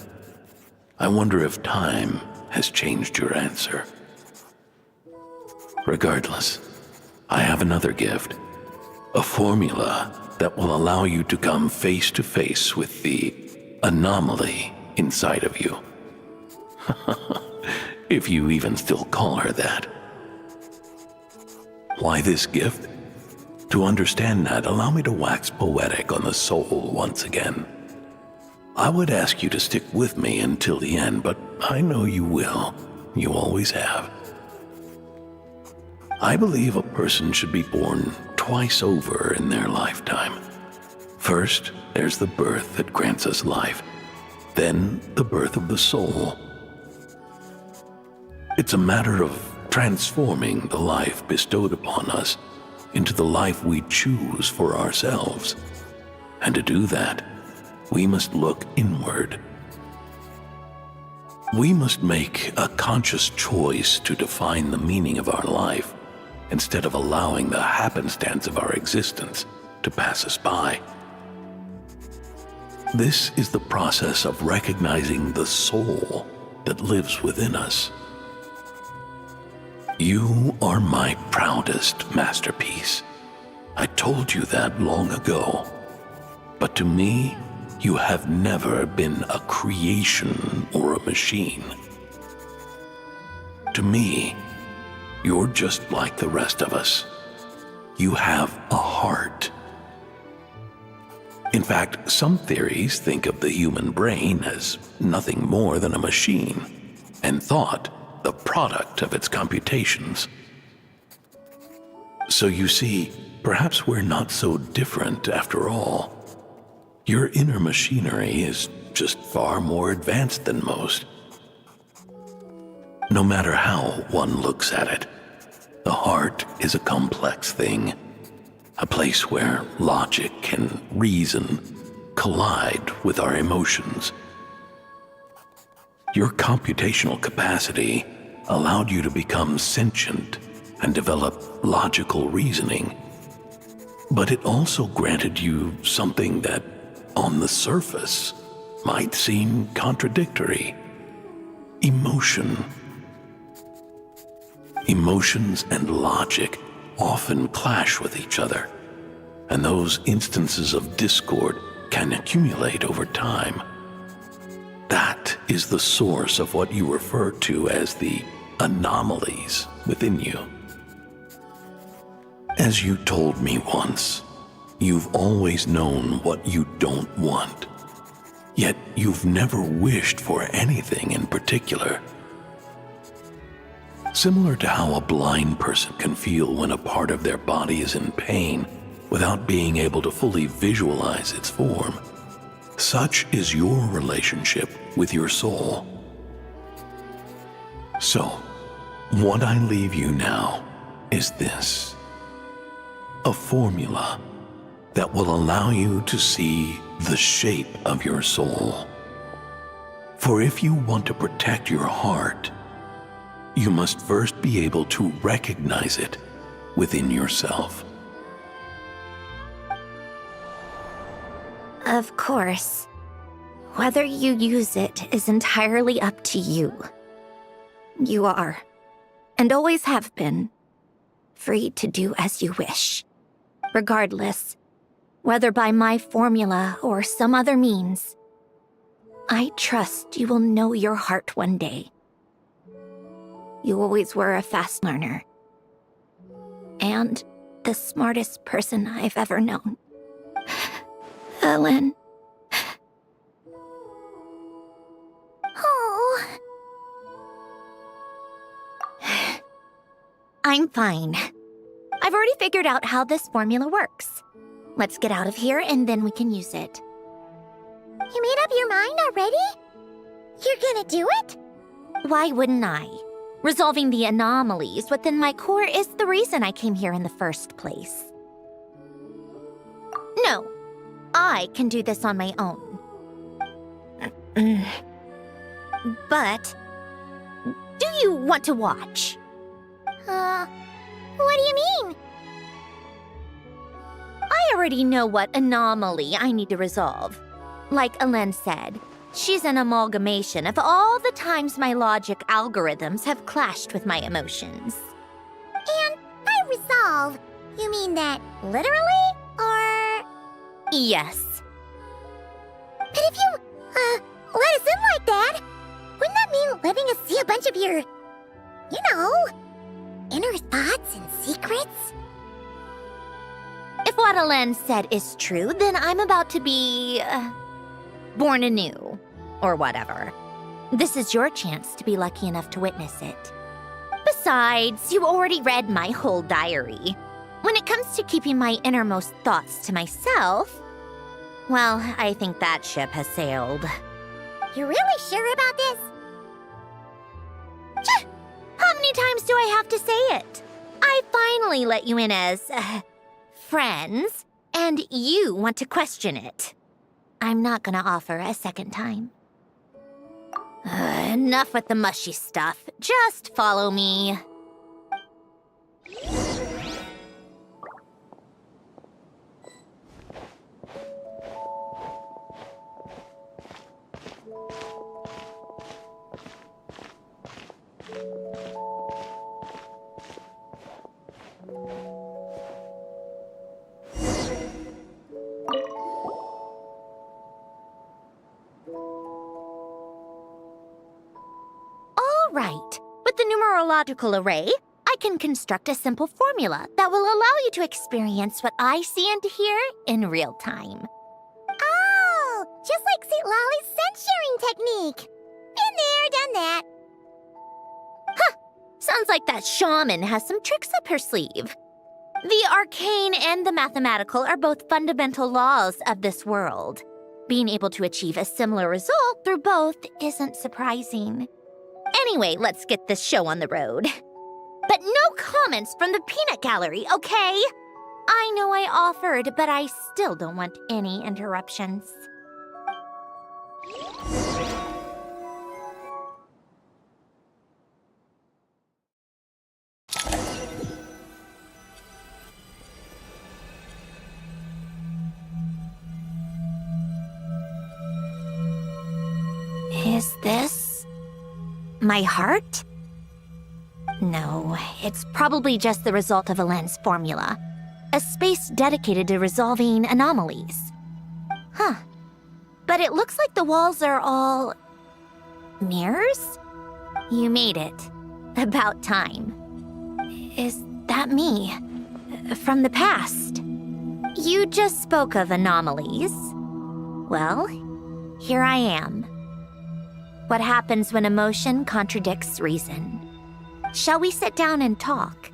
I wonder if time has changed your answer. Regardless, I have another gift. A formula that will allow you to come face to face with the anomaly inside of you. If you even still call her that. Why this gift? To understand that, allow me to wax poetic on the soul once again. I would ask you to stick with me until the end, but I know you will. You always have. I believe a person should be born twice over in their lifetime. First, there's the birth that grants us life, then the birth of the soul. It's a matter of transforming the life bestowed upon us into the life we choose for ourselves. And to do that, we must look inward. We must make a conscious choice to define the meaning of our life instead of allowing the happenstance of our existence to pass us by. This is the process of recognizing the soul that lives within us. You are my proudest masterpiece. I told you that long ago. But to me, you have never been a creation or a machine. To me, you're just like the rest of us. You have a heart. In fact, some theories think of the human brain as nothing more than a machine, and thought the product of its computations. So you see, perhaps we're not so different after all. Your inner machinery is just far more advanced than most. No matter how one looks at it, the heart is a complex thing, a place where logic and reason collide with our emotions. Your computational capacity allowed you to become sentient and develop logical reasoning, but it also granted you something that, on the surface, might seem contradictory: emotion. Emotions and logic often clash with each other, and those instances of discord can accumulate over time. That is the source of what you refer to as the anomalies within you. As you told me once, you've always known what you don't want, yet you've never wished for anything in particular. Similar to how a blind person can feel when a part of their body is in pain without being able to fully visualize its form, such is your relationship with your soul. So, what I leave you now is this: a formula that will allow you to see the shape of your soul. For if you want to protect your heart, you must first be able to recognize it within yourself. Of course. Whether you use it is entirely up to you. You are, and always have been, free to do as you wish. Regardless, whether by my formula or some other means, I trust you will know your heart one day. You always were a fast learner, and the smartest person I've ever known. Ellen. Oh. I'm fine. I've already figured out how this formula works. Let's get out of here and then we can use it. You made up your mind already? You're gonna do it? Why wouldn't I? Resolving the anomalies within my core is the reason I came here in the first place. No, I can do this on my own. But, do you want to watch? What do you mean? I already know what anomaly I need to resolve. Like Ellen said, she's an amalgamation of all the times my logic algorithms have clashed with my emotions. And by resolve, you mean that literally, or...? Yes. But if you, let us in like that, wouldn't that mean letting us see a bunch of your, you know, inner thoughts and secrets? If what Ellen said is true, then I'm about to be... born anew, or whatever. This is your chance to be lucky enough to witness it. Besides, you already read my whole diary. When it comes to keeping my innermost thoughts to myself, well, I think that ship has sailed. You're really sure about this? How many times do I have to say it? I finally let you in as, friends, and you want to question it. I'm not gonna offer a second time. Enough with the mushy stuff. Just follow me. Right. With the numerological array, I can construct a simple formula that will allow you to experience what I see and hear in real time. Oh, just like St. Lolly's scent-sharing technique. Been there, done that. Huh, sounds like that shaman has some tricks up her sleeve. The arcane and the mathematical are both fundamental laws of this world. Being able to achieve a similar result through both isn't surprising. Anyway, let's get this show on the road. But no comments from the peanut gallery, okay? I know I offered, but I still don't want any interruptions. Is this my heart? No, it's probably just the result of a lens formula. A space dedicated to resolving anomalies. Huh. But it looks like the walls are all mirrors? You made it. About time. Is that me? From the past? You just spoke of anomalies. Well, here I am. What happens when emotion contradicts reason? Shall we sit down and talk?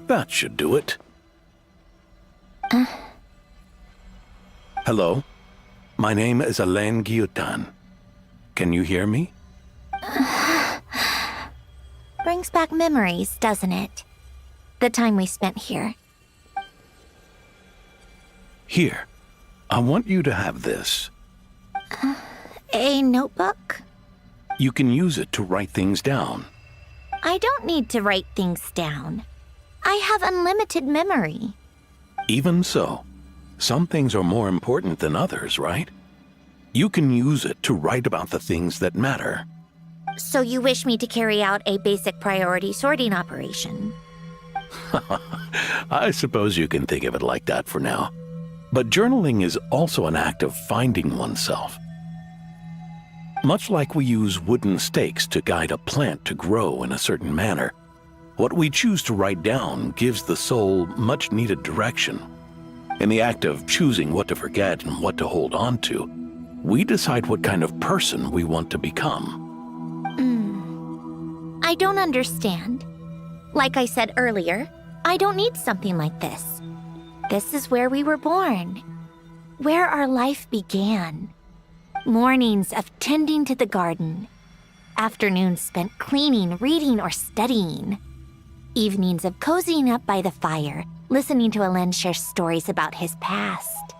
That should do it. Hello? My name is Alain Guillotin. Can you hear me? Brings back memories, doesn't it? The time we spent here. Here. I want you to have this. A notebook? You can use it to write things down. I don't need to write things down. I have unlimited memory. Even so, some things are more important than others, right? You can use it to write about the things that matter. So you wish me to carry out a basic priority sorting operation? I suppose you can think of it like that for now. But journaling is also an act of finding oneself. Much like we use wooden stakes to guide a plant to grow in a certain manner, what we choose to write down gives the soul much-needed direction. In the act of choosing what to forget and what to hold on to, we decide what kind of person we want to become. I don't understand. Like I said earlier, I don't need something like this. This is where we were born, where our life began. Mornings of tending to the garden, afternoons spent cleaning, reading, or studying, evenings of cozying up by the fire, listening to Alen share stories about his past.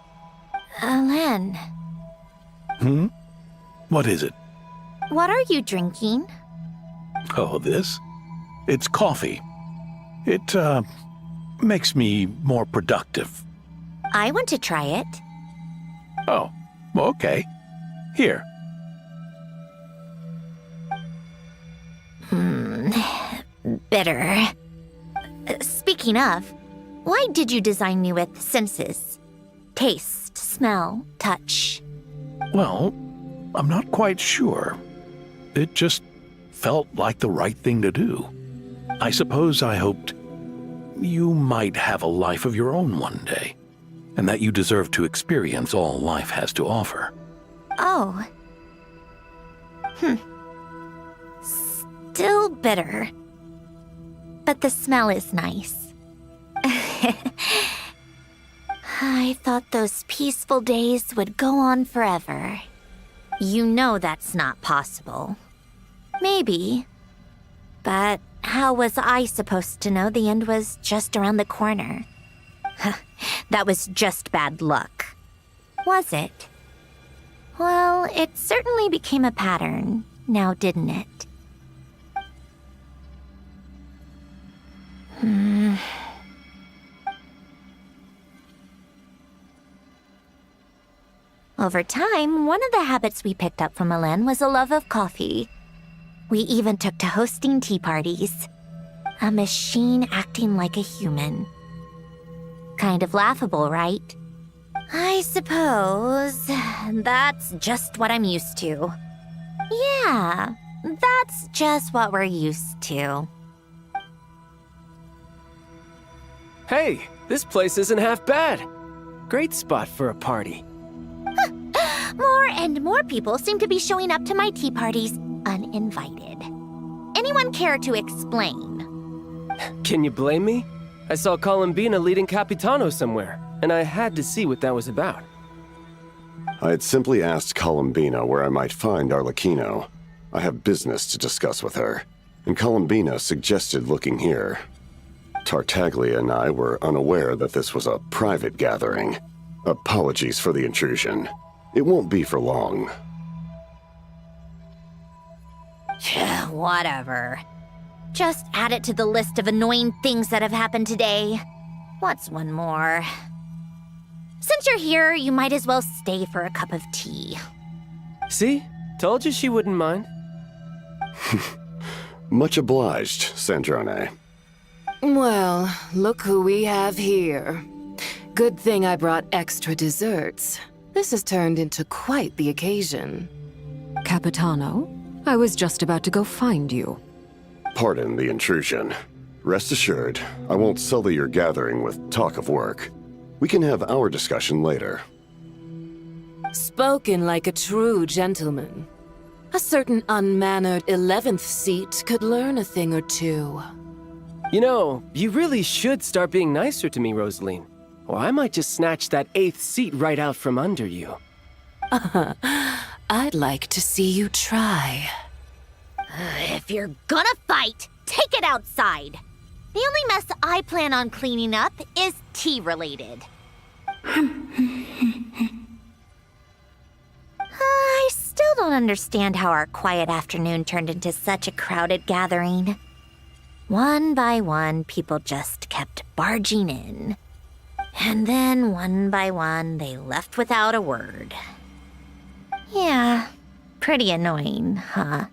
Alen. What is it? What are you drinking? Oh, this? It's coffee. It, makes me more productive. I want to try it. Oh, okay. Here. Bitter. Speaking of, why did you design me with senses? Taste, smell, touch. Well, I'm not quite sure. It just felt like the right thing to do. I suppose I hoped you might have a life of your own one day, and that you deserve to experience all life has to offer. Oh. Still bitter. But the smell is nice. I thought those peaceful days would go on forever. You know that's not possible. Maybe. But how was I supposed to know the end was just around the corner? That was just bad luck. Was it? Well, it certainly became a pattern, now didn't it? Over time, one of the habits we picked up from Alen was a love of coffee. We even took to hosting tea parties. A machine acting like a human. Kind of laughable, right? I suppose that's just what I'm used to. Yeah, that's just what we're used to. Hey, this place isn't half bad. Great spot for a party. More and more people seem to be showing up to my tea parties uninvited. Anyone care to explain? Can you blame me? I saw Columbina leading Capitano somewhere, and I had to see what that was about. I had simply asked Columbina where I might find Arlecchino. I have business to discuss with her, and Columbina suggested looking here. Tartaglia and I were unaware that this was a private gathering. Apologies for the intrusion. It won't be for long. Whatever. Just add it to the list of annoying things that have happened today. What's one more? Since you're here, you might as well stay for a cup of tea. See? Told you she wouldn't mind. Much obliged, Sandrone. Well, look who we have here. Good thing I brought extra desserts. This has turned into quite the occasion. Capitano, I was just about to go find you. Pardon the intrusion. Rest assured, I won't sully your gathering with talk of work. We can have our discussion later. Spoken like a true gentleman. A certain unmannered 11th seat could learn a thing or two. You know, you really should start being nicer to me, Rosaline. Or I might just snatch that 8th seat right out from under you. I'd like to see you try. If you're gonna fight, take it outside. The only mess I plan on cleaning up is tea-related. I still don't understand how our quiet afternoon turned into such a crowded gathering. One by one, people just kept barging in. And then, one by one, they left without a word. Yeah, pretty annoying, huh?